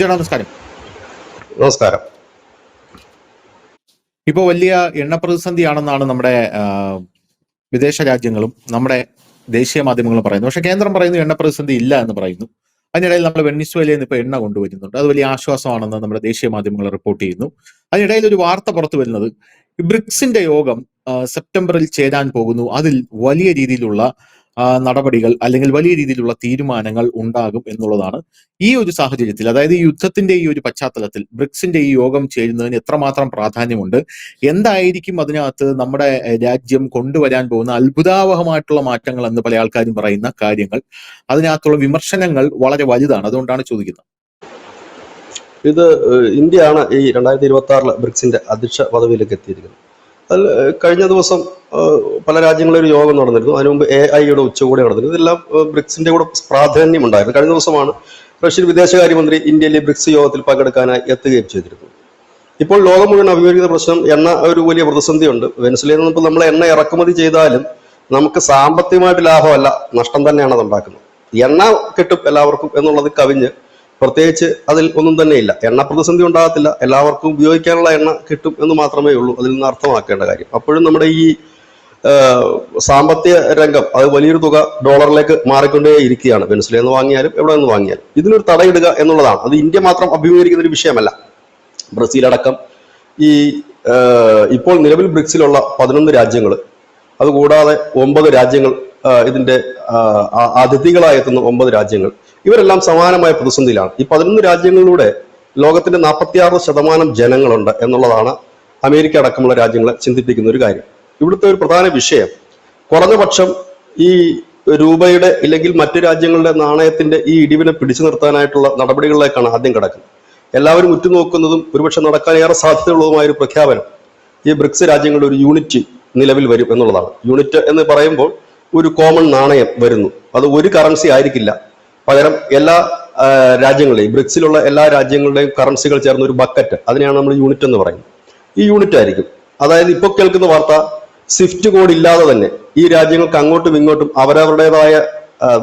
നമസ്കാരം. നമസ്കാരം. ഇപ്പോൾ വലിയ എണ്ണ പ്രതിസന്ധിയാണെന്നാണ് നമ്മുടെ വിദേശ രാജ്യങ്ങളും നമ്മുടെ ദേശീയ മാധ്യമങ്ങളും പറയുന്നു. പക്ഷെ കേന്ദ്രം പറയുന്നു എണ്ണ പ്രതിസന്ധി ഇല്ല എന്ന് പറയുന്നു. അതിനിടയിൽ നമ്മൾ വെനിസ്വേലയിൽ നിന്ന് ഇപ്പോൾ എണ്ണ കൊണ്ടുവരുന്നുണ്ട്. അത് വലിയ ആശ്വാസമാണെന്ന് നമ്മുടെ ദേശീയ മാധ്യമങ്ങൾ റിപ്പോർട്ട് ചെയ്യുന്നു. അതിനിടയിൽ ഒരു വാർത്ത പുറത്തു വരുന്നത് ബ്രിക്സിന്റെ യോഗം സെപ്റ്റംബറിൽ ചേരാൻ പോകുന്നു. അതിൽ വലിയ രീതിയിലുള്ള നടപടികൾ അല്ലെങ്കിൽ വലിയ രീതിയിലുള്ള തീരുമാനങ്ങൾ ഉണ്ടാകും എന്നുള്ളതാണ്. ഈ ഒരു സാഹചര്യത്തിൽ, അതായത് ഈ യുദ്ധത്തിന്റെ ഈ ഒരു പശ്ചാത്തലത്തിൽ ബ്രിക്സിന്റെ ഈ യോഗം ചേരുന്നതിന് എത്രമാത്രം പ്രാധാന്യമുണ്ട്, എന്തായിരിക്കും അതിനകത്ത് നമ്മുടെ രാജ്യം കൊണ്ടുവരാൻ പോകുന്ന അത്ഭുതാവഹമായിട്ടുള്ള മാറ്റങ്ങൾ എന്ന് പല ആൾക്കാരും പറയുന്ന കാര്യങ്ങൾ, അതിനകത്തുള്ള വിമർശനങ്ങൾ വളരെ വലുതാണ്. അതുകൊണ്ടാണ് ചോദിക്കുന്നത്. ഇത് ഇന്ത്യയാണ് ഈ 2026 ബ്രിക്സിന്റെ അധ്യക്ഷ പദവിയിലേക്ക് എത്തിയിരിക്കുന്നത്. അതിൽ കഴിഞ്ഞ ദിവസം പല രാജ്യങ്ങളിലും ഒരു യോഗം നടന്നിരുന്നു. അതിനു മുമ്പ് AI ഉച്ചകോടി നടന്നിരുന്നു. ഇതെല്ലാം ബ്രിക്സിന്റെ കൂടെ പ്രാധാന്യമുണ്ടായിരുന്നു. കഴിഞ്ഞ ദിവസമാണ് റഷ്യൻ വിദേശകാര്യമന്ത്രി ഇന്ത്യയിലെ ബ്രിക്സ് യോഗത്തിൽ പങ്കെടുക്കാനായി എത്തുകയും ചെയ്തിരുന്നു. ഇപ്പോൾ ലോകം മുഴുവൻ അഭിമുഖീകരിക്കുന്ന പ്രശ്നം എണ്ണ ഒരു വലിയ പ്രതിസന്ധിയുണ്ട്. വെനസ്വേലയിൽ നിന്ന് നമ്മൾ എണ്ണ ഇറക്കുമതി ചെയ്താലും നമുക്ക് സാമ്പത്തികമായിട്ട് ലാഭമല്ല, നഷ്ടം തന്നെയാണ് അത് ഉണ്ടാക്കുന്നത്. എണ്ണ കിട്ടും എല്ലാവർക്കും എന്നുള്ളത് കവിഞ്ഞ് പ്രത്യേകിച്ച് അതിൽ ഒന്നും തന്നെയില്ല. എണ്ണ പ്രതിസന്ധി ഉണ്ടാകത്തില്ല, എല്ലാവർക്കും ഉപയോഗിക്കാനുള്ള എണ്ണ കിട്ടും എന്ന് മാത്രമേ ഉള്ളൂ അതിൽ നിന്ന് അർത്ഥമാക്കേണ്ട കാര്യം. അപ്പോഴും നമ്മുടെ ഈ സാമ്പത്തിക രംഗം അത് വലിയൊരു തുക ഡോളറിലേക്ക് മാറിക്കൊണ്ടേ ഇരിക്കുകയാണ്. വെനസ്വേലയിൽ നിന്ന് വാങ്ങിയാലും എവിടെ നിന്ന് വാങ്ങിയാലും ഇതിനൊരു തടയിടുക എന്നുള്ളതാണ്. അത് ഇന്ത്യ മാത്രം അഭിമുഖീകരിക്കുന്ന ഒരു വിഷയമല്ല. ബ്രസീൽ അടക്കം ഈ ഇപ്പോൾ നിലവിൽ ബ്രിക്സിലുള്ള 11 രാജ്യങ്ങൾ, അതുകൂടാതെ 9 രാജ്യങ്ങൾ, ഇതിന്റെ അതിഥികളായി എത്തുന്ന 9 രാജ്യങ്ങൾ, ഇവരെല്ലാം സമാനമായ പ്രതിസന്ധിയിലാണ്. ഈ 11 രാജ്യങ്ങളിലൂടെ ലോകത്തിന്റെ 46% ജനങ്ങളുണ്ട് എന്നുള്ളതാണ് അമേരിക്ക അടക്കമുള്ള രാജ്യങ്ങളെ ചിന്തിപ്പിക്കുന്ന ഒരു കാര്യം. ഇവിടുത്തെ ഒരു പ്രധാന വിഷയം കുറഞ്ഞ പക്ഷം ഈ രൂപയുടെ ഇല്ലെങ്കിൽ മറ്റു രാജ്യങ്ങളുടെ നാണയത്തിന്റെ ഈ ഇടിവിനെ പിടിച്ചു നിർത്താനായിട്ടുള്ള നടപടികളിലേക്കാണ് ആദ്യം കിടക്കുന്നത്. എല്ലാവരും ഉറ്റുനോക്കുന്നതും ഒരുപക്ഷെ നടക്കാൻ ഏറെ സാധ്യതയുള്ളതുമായ ഒരു പ്രഖ്യാപനം ഈ ബ്രിക്സ് രാജ്യങ്ങളുടെ ഒരു യൂണിറ്റ് നിലവിൽ വരും എന്നുള്ളതാണ്. യൂണിറ്റ് എന്ന് പറയുമ്പോൾ ഒരു കോമൺ നാണയം വരുന്നു. അത് ഒരു കറൻസി ആയിരിക്കില്ല, പകരം എല്ലാ രാജ്യങ്ങളുടെയും ബ്രിക്സിലുള്ള എല്ലാ രാജ്യങ്ങളുടെയും കറൻസികൾ ചേർന്ന ഒരു ബക്കറ്റ്, അതിനെയാണ് നമ്മൾ യൂണിറ്റ് എന്ന് പറയുന്നത്. ഈ യൂണിറ്റ് ആയിരിക്കും. അതായത് ഇപ്പോൾ കേൾക്കുന്ന വാർത്ത സ്വിഫ്റ്റ് കോഡ് ഇല്ലാതെ തന്നെ ഈ രാജ്യങ്ങൾക്ക് അങ്ങോട്ടും ഇങ്ങോട്ടും അവരവരുടേതായ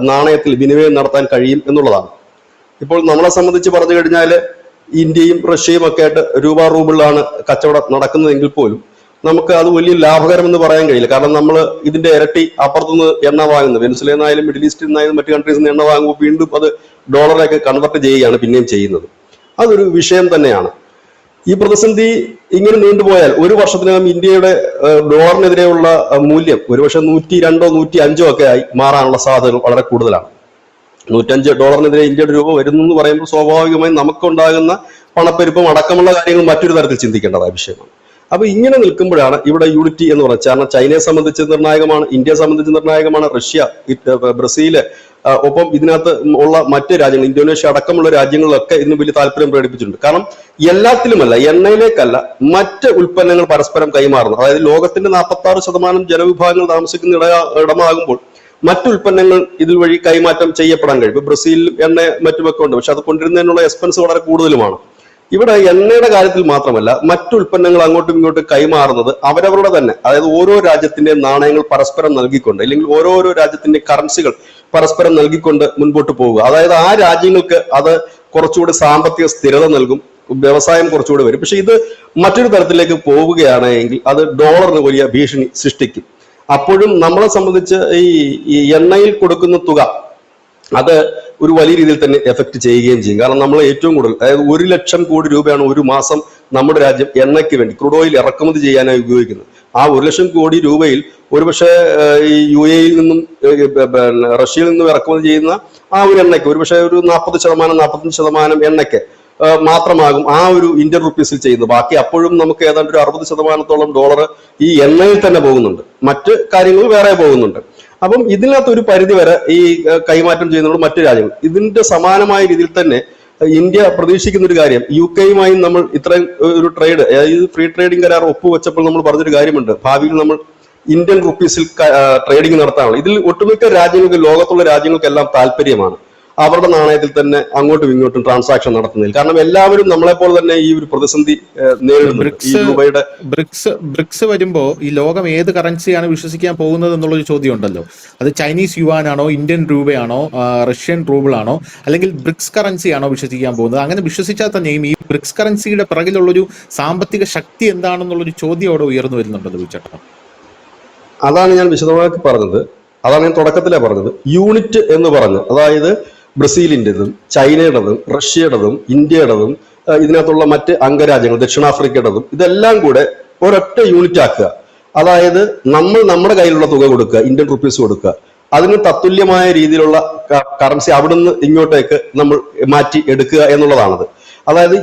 നാണയത്തിൽ വിനിമയം നടത്താൻ കഴിയും എന്നുള്ളതാണ്. ഇപ്പോൾ നമ്മളെ സംബന്ധിച്ച് പറഞ്ഞു കഴിഞ്ഞാൽ ഇന്ത്യയും റഷ്യയും ഒക്കെ ആയിട്ട് രൂപ-റൂബിളിലാണ് കച്ചവടം നടക്കുന്നതെങ്കിൽ പോലും നമുക്ക് അത് വലിയ ലാഭകരമെന്ന് പറയാൻ കഴിയില്ല. കാരണം നമ്മൾ ഇതിന്റെ ഇരട്ടി അപ്പുറത്തുനിന്ന് എണ്ണ വാങ്ങുന്നു. വെനസ്വേലയിൽ നിന്നായാലും മിഡിൽ ഈസ്റ്റിൽ നിന്നായാലും മറ്റു കൺട്രീസിൽ നിന്ന് എണ്ണ വാങ്ങുമ്പോൾ വീണ്ടും അത് ഡോളറിലേക്ക് കൺവെർട്ട് ചെയ്യുകയാണ് പിന്നെയും ചെയ്യുന്നത്. അതൊരു വിഷയം തന്നെയാണ്. ഈ പ്രതിസന്ധി ഇങ്ങനെ നീണ്ടുപോയാൽ ഒരു വർഷത്തിനകം ഇന്ത്യയുടെ ഡോളറിനെതിരെയുള്ള മൂല്യം ഒരുപക്ഷെ 102 105 ഒക്കെ ആയി മാറാനുള്ള സാധ്യതകൾ വളരെ കൂടുതലാണ്. 105 ഡോളറിനെതിരെ ഇന്ത്യയുടെ രൂപ വരുന്നു എന്ന് പറയുമ്പോൾ സ്വാഭാവികമായും നമുക്കുണ്ടാകുന്ന പണപ്പെരുപ്പം അടക്കമുള്ള കാര്യങ്ങൾ മറ്റൊരു തരത്തിൽ ചിന്തിക്കേണ്ടതായ വിഷയമാണ്. അപ്പൊ ഇങ്ങനെ നിൽക്കുമ്പോഴാണ് ഇവിടെ യൂണിറ്റി എന്ന് പറയുന്നത്. കാരണം ചൈനയെ സംബന്ധിച്ച് നിർണായകമാണ്, ഇന്ത്യയെ സംബന്ധിച്ച് നിർണായകമാണ്, റഷ്യ, ബ്രസീല്, ഒപ്പം ഇതിനകത്ത് ഉള്ള മറ്റ് രാജ്യങ്ങൾ, ഇന്തോനേഷ്യ അടക്കമുള്ള രാജ്യങ്ങളിലൊക്കെ ഇന്ന് വലിയ താല്പര്യം പ്രകടിപ്പിച്ചിട്ടുണ്ട്. കാരണം എല്ലാത്തിലുമല്ല, എണ്ണയിലേക്കല്ല, മറ്റ് ഉൽപ്പന്നങ്ങൾ പരസ്പരം കൈമാറുന്നു. അതായത് ലോകത്തിന്റെ 46% ജനവിഭാഗങ്ങൾ താമസിക്കുന്ന ഇടമാകുമ്പോൾ മറ്റു ഉൽപ്പന്നങ്ങൾ ഇതിൽ വഴി കൈമാറ്റം ചെയ്യപ്പെടാൻ കഴിയും. ഇപ്പൊ ബ്രസീലിലും എണ്ണ മറ്റുമൊക്കെ ഉണ്ട്, പക്ഷെ അത് കൊണ്ടുവരുന്നതിനുള്ള എക്സ്പെൻസ് വളരെ കൂടുതലുമാണ്. ഇവിടെ എണ്ണയുടെ കാര്യത്തിൽ മാത്രമല്ല, മറ്റു ഉൽപ്പന്നങ്ങൾ അങ്ങോട്ടും ഇങ്ങോട്ടും കൈമാറുന്നത് അവരവരുടെ തന്നെ, അതായത് ഓരോ രാജ്യത്തിന്റെ നാണയങ്ങൾ പരസ്പരം നൽകിക്കൊണ്ട്, അല്ലെങ്കിൽ ഓരോരോ രാജ്യത്തിന്റെ കറൻസികൾ പരസ്പരം നൽകിക്കൊണ്ട് മുൻപോട്ട് പോവുക. അതായത് ആ രാജ്യങ്ങൾക്ക് അത് കുറച്ചുകൂടി സാമ്പത്തിക സ്ഥിരത നൽകും, വ്യവസായം കുറച്ചുകൂടി വരും. പക്ഷെ ഇത് മറ്റൊരു തരത്തിലേക്ക് പോവുകയാണെങ്കിൽ അത് ഡോളറിന് വലിയ ഭീഷണി സൃഷ്ടിക്കും. അപ്പോഴും നമ്മളെ സംബന്ധിച്ച് ഈ എണ്ണയിൽ കൊടുക്കുന്ന തുക അത് ഒരു വലിയ രീതിയിൽ തന്നെ എഫക്ട് ചെയ്യുകയും ചെയ്യും. കാരണം നമ്മൾ ഏറ്റവും കൂടുതൽ, അതായത് 1 ലക്ഷം കോടി രൂപയാണ് ഒരു മാസം നമ്മുടെ രാജ്യം എണ്ണയ്ക്ക് വേണ്ടി, ക്രൂഡ് ഓയിൽ ഇറക്കുമതി ചെയ്യാനായി ഉപയോഗിക്കുന്നത്. ആ 1 ലക്ഷം കോടി രൂപയിൽ ഒരുപക്ഷെ ഈ UAE-യിൽ നിന്നും റഷ്യയിൽ നിന്നും ഇറക്കുമതി ചെയ്യുന്ന ആ ഒരു എണ്ണയ്ക്ക് ഒരുപക്ഷെ ഒരു 40% എണ്ണയ്ക്ക് മാത്രമാകും ആ ഒരു ഇന്ത്യൻ റുപ്പീസിൽ ചെയ്യുന്നത്. ബാക്കി അപ്പോഴും നമുക്ക് ഏതാണ്ട് ഒരു 60% ഡോളർ ഈ എണ്ണയിൽ തന്നെ പോകുന്നുണ്ട്, മറ്റ് കാര്യങ്ങൾ വേറെ പോകുന്നുണ്ട്. അപ്പം ഇതിനകത്ത് ഒരു പരിധി വരെ ഈ കൈമാറ്റം ചെയ്യുന്നത് മറ്റു രാജ്യങ്ങൾ. ഇതിന്റെ സമാനമായ രീതിയിൽ തന്നെ ഇന്ത്യ പ്രതീക്ഷിക്കുന്ന ഒരു കാര്യം, UK-യുമായും നമ്മൾ ഇത്രയും ഒരു ട്രേഡ്, അതായത് ഫ്രീ ട്രേഡിംഗ് കരാർ ഒപ്പുവെച്ചപ്പോൾ നമ്മൾ പറഞ്ഞൊരു കാര്യമുണ്ട്, ഭാവിയിൽ നമ്മൾ ഇന്ത്യൻ റുപ്പീസിൽ ട്രേഡിംഗ് നടത്താനുള്ള. ഇതിൽ ഒട്ടുമിക്ക രാജ്യങ്ങൾക്ക്, ലോകത്തുള്ള രാജ്യങ്ങൾക്കെല്ലാം താല്പര്യമാണ്. അവരുടെ നാണയത്തിൽ തന്നെ അങ്ങോട്ടും ഇങ്ങോട്ടും ട്രാൻസാക്ഷൻ നടത്തുന്നതിൽ. കാരണം എല്ലാവരും നമ്മളെപ്പോലെ തന്നെ ഈ ഒരു പ്രതിസന്ധി നേരിടുന്നുണ്ട്. ഈ രൂപയുടെ ബ്രിക്സ് വരുമ്പോ ഈ ലോകം ഏത് കറൻസിയാണ് വിശ്വസിക്കാൻ പോകുന്നത് എന്നുള്ളൊരു ചോദ്യം ഉണ്ടല്ലോ. അത് ചൈനീസ് യുവാൻ ആണോ, ഇന്ത്യൻ രൂപയാണോ, റഷ്യൻ റൂബിൾ ആണോ, അല്ലെങ്കിൽ ബ്രിക്സ് കറൻസി ആണോ വിശ്വസിക്കാൻ പോകുന്നത്? അങ്ങനെ വിശ്വസിച്ചാൽ തന്നെയും ഈ ബ്രിക്സ് കറൻസിയുടെ പിറകിലുള്ളൊരു സാമ്പത്തിക ശക്തി എന്താണെന്നുള്ളൊരു ചോദ്യം അവിടെ ഉയർന്നു വരുന്നുണ്ടല്ലോ ചേട്ടാ. അതാണ് ഞാൻ വിശദമാക്കി പറഞ്ഞത്. അതാണ് ഞാൻ തുടക്കത്തിലേ പറഞ്ഞത്. യൂണിറ്റ് എന്ന് പറഞ്ഞ്, അതായത് ബ്രസീലിൻ്റെതും ചൈനയുടേതും റഷ്യയുടേതും ഇന്ത്യയുടേതും ഇതിനകത്തുള്ള മറ്റ് അംഗരാജ്യങ്ങൾ ദക്ഷിണാഫ്രിക്കയുടേതും ഇതെല്ലാം കൂടെ ഒരൊറ്റ യൂണിറ്റ് ആക്കുക. അതായത് നമ്മൾ നമ്മുടെ കയ്യിലുള്ള തുക കൊടുക്കുക, ഇന്ത്യൻ റുപ്പീസ് കൊടുക്കുക, അതിന് തത്തുല്യമായ രീതിയിലുള്ള കറൻസി അവിടുന്ന് ഇങ്ങോട്ടേക്ക് നമ്മൾ മാറ്റി എടുക്കുക എന്നുള്ളതാണത്. അതായത്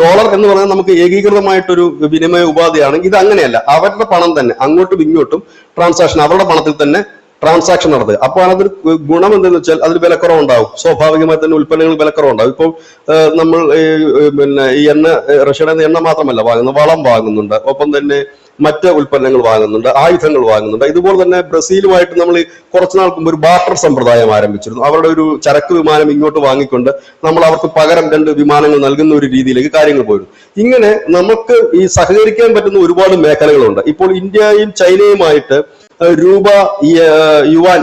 ഡോളർ എന്ന് പറഞ്ഞാൽ നമുക്ക് ഏകീകൃതമായിട്ടൊരു വിനിമയ ഉപാധിയാണെങ്കിൽ ഇത് അങ്ങനെയല്ല. അവരുടെ പണം തന്നെ അങ്ങോട്ടും ഇങ്ങോട്ടും ട്രാൻസാക്ഷൻ അവരുടെ പണത്തിൽ തന്നെ ട്രാൻസാക്ഷൻ നടത്തുക. അപ്പോൾ അതിനൊരു ഗുണം എന്തെന്ന് വെച്ചാൽ അതിൽ വിലക്കുറവുണ്ടാവും. സ്വാഭാവികമായി തന്നെ ഉൽപ്പന്നങ്ങൾ വിലക്കുറവുണ്ടാവും. ഇപ്പോൾ നമ്മൾ പിന്നെ ഈ റഷ്യയുടെ എണ്ണ മാത്രമല്ല വാങ്ങുന്നത്, വളം വാങ്ങുന്നുണ്ട്, ഒപ്പം തന്നെ മറ്റ് ഉൽപ്പന്നങ്ങൾ വാങ്ങുന്നുണ്ട്, ആയുധങ്ങൾ വാങ്ങുന്നുണ്ട്. ഇതുപോലെ തന്നെ ബ്രസീലുമായിട്ട് നമ്മൾ കുറച്ചു നാൾക്ക് മുമ്പ് ഒരു ബാർട്ടർ സമ്പ്രദായം ആരംഭിച്ചിരുന്നു. അവരുടെ ഒരു ചരക്ക് വിമാനം ഇങ്ങോട്ട് വാങ്ങിക്കൊണ്ട് നമ്മൾ അവർക്ക് പകരം 2 വിമാനങ്ങൾ നൽകുന്ന ഒരു രീതിയിലേക്ക് കാര്യങ്ങൾ പോയിരുന്നു. ഇങ്ങനെ നമുക്ക് ഈ സഹകരിക്കാൻ പറ്റുന്ന ഒരുപാട് മേഖലകളുണ്ട്. ഇപ്പോൾ ഇന്ത്യയും ചൈനയുമായിട്ട് രൂപ യുവാൻ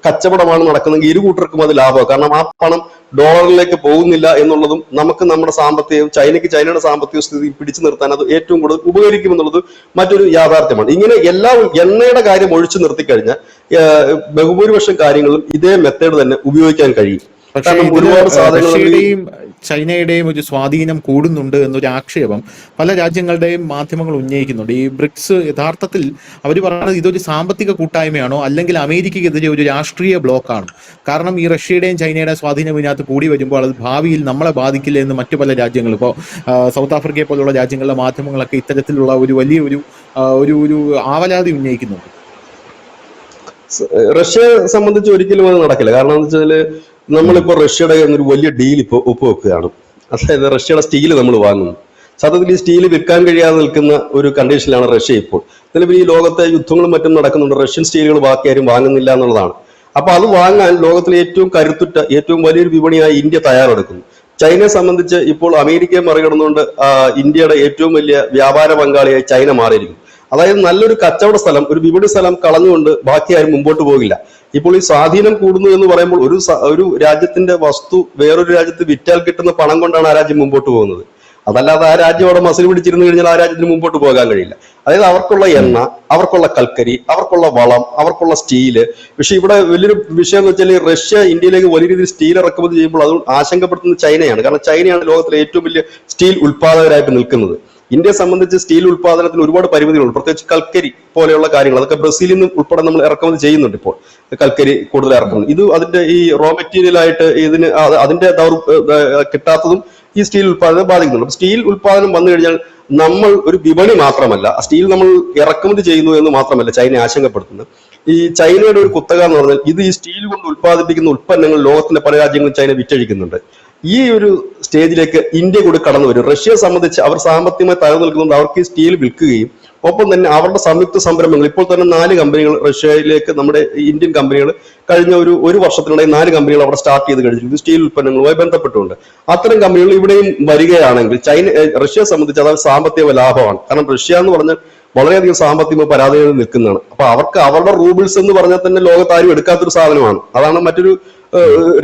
കച്ചവടമാണ് നടക്കുന്നതെങ്കിൽ ഇരു കൂട്ടർക്കും അത് ലാഭമാണ്. കാരണം ആ പണം ഡോളറിലേക്ക് പോകുന്നില്ല എന്നുള്ളതും നമുക്ക് നമ്മുടെ സാമ്പത്തികവും ചൈനയുടെ സാമ്പത്തിക സ്ഥിതി പിടിച്ചു നിർത്താൻ അത് ഏറ്റവും കൂടുതൽ ഉപകരിക്കുമെന്നുള്ളത് മറ്റൊരു യാഥാർത്ഥ്യമാണ്. ഇങ്ങനെ എണ്ണയുടെ കാര്യം ഒഴിച്ചു നിർത്തിക്കഴിഞ്ഞാൽ ബഹുഭൂരിപക്ഷം കാര്യങ്ങളും ഇതേ മെത്തേഡ് തന്നെ ഉപയോഗിക്കാൻ കഴിയും. പക്ഷേ റഷ്യയുടെയും ചൈനയുടെയും ഒരു സ്വാധീനം കൂടുന്നുണ്ട് എന്നൊരു ആക്ഷേപം പല രാജ്യങ്ങളുടെയും മാധ്യമങ്ങൾ ഉന്നയിക്കുന്നുണ്ട്. ഈ ബ്രിക്സ് യഥാർത്ഥത്തിൽ അവർ പറയുന്നത് ഇതൊരു സാമ്പത്തിക കൂട്ടായ്മയാണോ, അല്ലെങ്കിൽ അമേരിക്കയ്ക്കെതിരെ ഒരു രാഷ്ട്രീയ ബ്ലോക്കാണ്? കാരണം ഈ റഷ്യയുടെയും ചൈനയുടെയും സ്വാധീനം ഇതിനകത്ത് കൂടി വരുമ്പോൾ അത് ഭാവിയിൽ നമ്മളെ ബാധിക്കില്ല എന്ന് മറ്റു പല രാജ്യങ്ങൾ, ഇപ്പോൾ സൗത്ത് ആഫ്രിക്കയെ പോലുള്ള രാജ്യങ്ങളിലെ മാധ്യമങ്ങളൊക്കെ ഇത്തരത്തിലുള്ള ഒരു വലിയ ഒരു ആവലാതി ഉന്നയിക്കുന്നുണ്ട്. റഷ്യയെ സംബന്ധിച്ച് ഒരിക്കലും അത് നടക്കില്ല. കാരണം എന്താ വെച്ചാൽ നമ്മളിപ്പോ റഷ്യയുടെ ഒരു വലിയ ഡീൽ ഇപ്പോൾ ഒപ്പുവെക്കുകയാണ്. അതായത് റഷ്യയുടെ സ്റ്റീൽ നമ്മൾ വാങ്ങുന്നു. സത്യത്തിൽ ഈ സ്റ്റീൽ വിൽക്കാൻ കഴിയാതെ നിൽക്കുന്ന ഒരു കണ്ടീഷനിലാണ് റഷ്യ ഇപ്പോൾ. നിലവിൽ ഈ ലോകത്തെ യുദ്ധങ്ങളും മറ്റും നടക്കുന്നുണ്ട്. റഷ്യൻ സ്റ്റീലുകൾ ബാക്കി ആരും വാങ്ങുന്നില്ല എന്നുള്ളതാണ്. അപ്പൊ അത് വാങ്ങാൻ ലോകത്തിലെ ഏറ്റവും കരുത്തുറ്റ ഏറ്റവും വലിയൊരു വിപണിയായി ഇന്ത്യ തയ്യാറെടുക്കുന്നു. ചൈനയെ സംബന്ധിച്ച് ഇപ്പോൾ അമേരിക്കയെ മറികടന്നുകൊണ്ട് ഇന്ത്യയുടെ ഏറ്റവും വലിയ വ്യാപാര പങ്കാളിയായി ചൈന മാറിയിരിക്കുന്നു. അതായത് നല്ലൊരു കച്ചവട സ്ഥലം, ഒരു വിപണി സ്ഥലം കളഞ്ഞുകൊണ്ട് ബാക്കി ആരും മുമ്പോട്ട് പോകില്ല. ഇപ്പോൾ ഈ സ്വാധീനം കൂടുന്നു എന്ന് പറയുമ്പോൾ ഒരു രാജ്യത്തിന്റെ വസ്തു വേറൊരു രാജ്യത്ത് വിറ്റാൽ കിട്ടുന്ന പണം കൊണ്ടാണ് ആ രാജ്യം മുമ്പോട്ട് പോകുന്നത്. അതല്ലാതെ ആ രാജ്യം അവിടെ മസിൽ പിടിച്ചിരുന്നു കഴിഞ്ഞാൽ ആ രാജ്യത്തിന് മുമ്പോട്ട് പോകാൻ കഴിയില്ല. അതായത് അവർക്കുള്ള എണ്ണ, അവർക്കുള്ള കൽക്കരി, അവർക്കുള്ള വളം, അവർക്കുള്ള സ്റ്റീല്. പക്ഷെ ഇവിടെ വലിയൊരു വിഷയം എന്ന് വെച്ചാൽ റഷ്യ ഇന്ത്യയിലേക്ക് വലിയ രീതിയിൽ സ്റ്റീൽ ഇറക്കുമതി ചെയ്യുമ്പോൾ അത് ആശങ്കപ്പെടുത്തുന്നത് ചൈനയാണ്. കാരണം ചൈനയാണ് ലോകത്തിലെ ഏറ്റവും വലിയ സ്റ്റീൽ ഉൽപാദകരായിട്ട് നിൽക്കുന്നത്. ഇന്ത്യയെ സംബന്ധിച്ച് സ്റ്റീൽ ഉൽപാദനത്തിന് ഒരുപാട് പരിമിതികളുണ്ട്. പ്രത്യേകിച്ച് കൽക്കരി പോലെയുള്ള കാര്യങ്ങൾ അതൊക്കെ ബ്രസീലിൽ നിന്ന് ഉൾപ്പെടെ നമ്മൾ ഇറക്കുമതി ചെയ്യുന്നുണ്ട്. ഇപ്പോൾ കൽക്കരി കൂടുതൽ ഇറക്കുന്നത് ഇത് അതിന്റെ ഈ റോ മെറ്റീരിയൽ ആയിട്ട് അതിന്റെ കിട്ടാത്തതും ഈ സ്റ്റീൽ ഉൽപാദനം ബാധിക്കുന്നുണ്ട്. സ്റ്റീൽ ഉൽപാദനം വന്നു കഴിഞ്ഞാൽ നമ്മൾ ഒരു വിപണി മാത്രമല്ല, സ്റ്റീൽ നമ്മൾ ഇറക്കുമതി ചെയ്യുന്നു എന്ന് മാത്രമല്ല ചൈന ആശങ്കപ്പെടുത്തുന്നത്. ഈ ചൈനയുടെ ഒരു കുത്തക എന്ന് പറഞ്ഞാൽ ഇത് ഈ സ്റ്റീൽ കൊണ്ട് ഉൽപ്പാദിപ്പിക്കുന്ന ഉൽപ്പന്നങ്ങൾ ലോകത്തിന്റെ പല രാജ്യങ്ങളും ചൈന വിറ്റഴിക്കുന്നുണ്ട്. ഈ ഒരു സ്റ്റേജിലേക്ക് ഇന്ത്യ കൂടി കടന്നു വരും. റഷ്യയെ സംബന്ധിച്ച് അവർ സാമ്പത്തികമായി തകർന്നു നിൽക്കുന്നുണ്ട്. അവർക്ക് ഈ സ്റ്റീൽ വിൽക്കുകയും ഒപ്പം തന്നെ അവരുടെ സംയുക്ത സംരംഭങ്ങൾ ഇപ്പോൾ തന്നെ 4 കമ്പനികൾ റഷ്യയിലേക്ക് നമ്മുടെ ഇന്ത്യൻ കമ്പനികൾ കഴിഞ്ഞ ഒരു വർഷത്തിനിടെ 4 കമ്പനികൾ അവിടെ സ്റ്റാർട്ട് ചെയ്ത് കഴിഞ്ഞിട്ടുണ്ട് സ്റ്റീൽ ഉൽപ്പന്നങ്ങളുമായി ബന്ധപ്പെട്ടുകൊണ്ട്. അത്തരം കമ്പനികൾ ഇവിടെയും വരികയാണെങ്കിൽ റഷ്യയെ സംബന്ധിച്ച് അത് സാമ്പത്തിക ലാഭമാണ്. കാരണം റഷ്യ എന്ന് പറഞ്ഞാൽ വളരെയധികം സാമ്പത്തിക പരാതികളിൽ നിൽക്കുന്നതാണ്. അപ്പൊ അവർക്ക് അവരുടെ റൂബിൾസ് എന്ന് പറഞ്ഞാൽ തന്നെ ലോകത്ത് ആരും എടുക്കാത്തൊരു സാധനമാണ്. അതാണ് മറ്റൊരു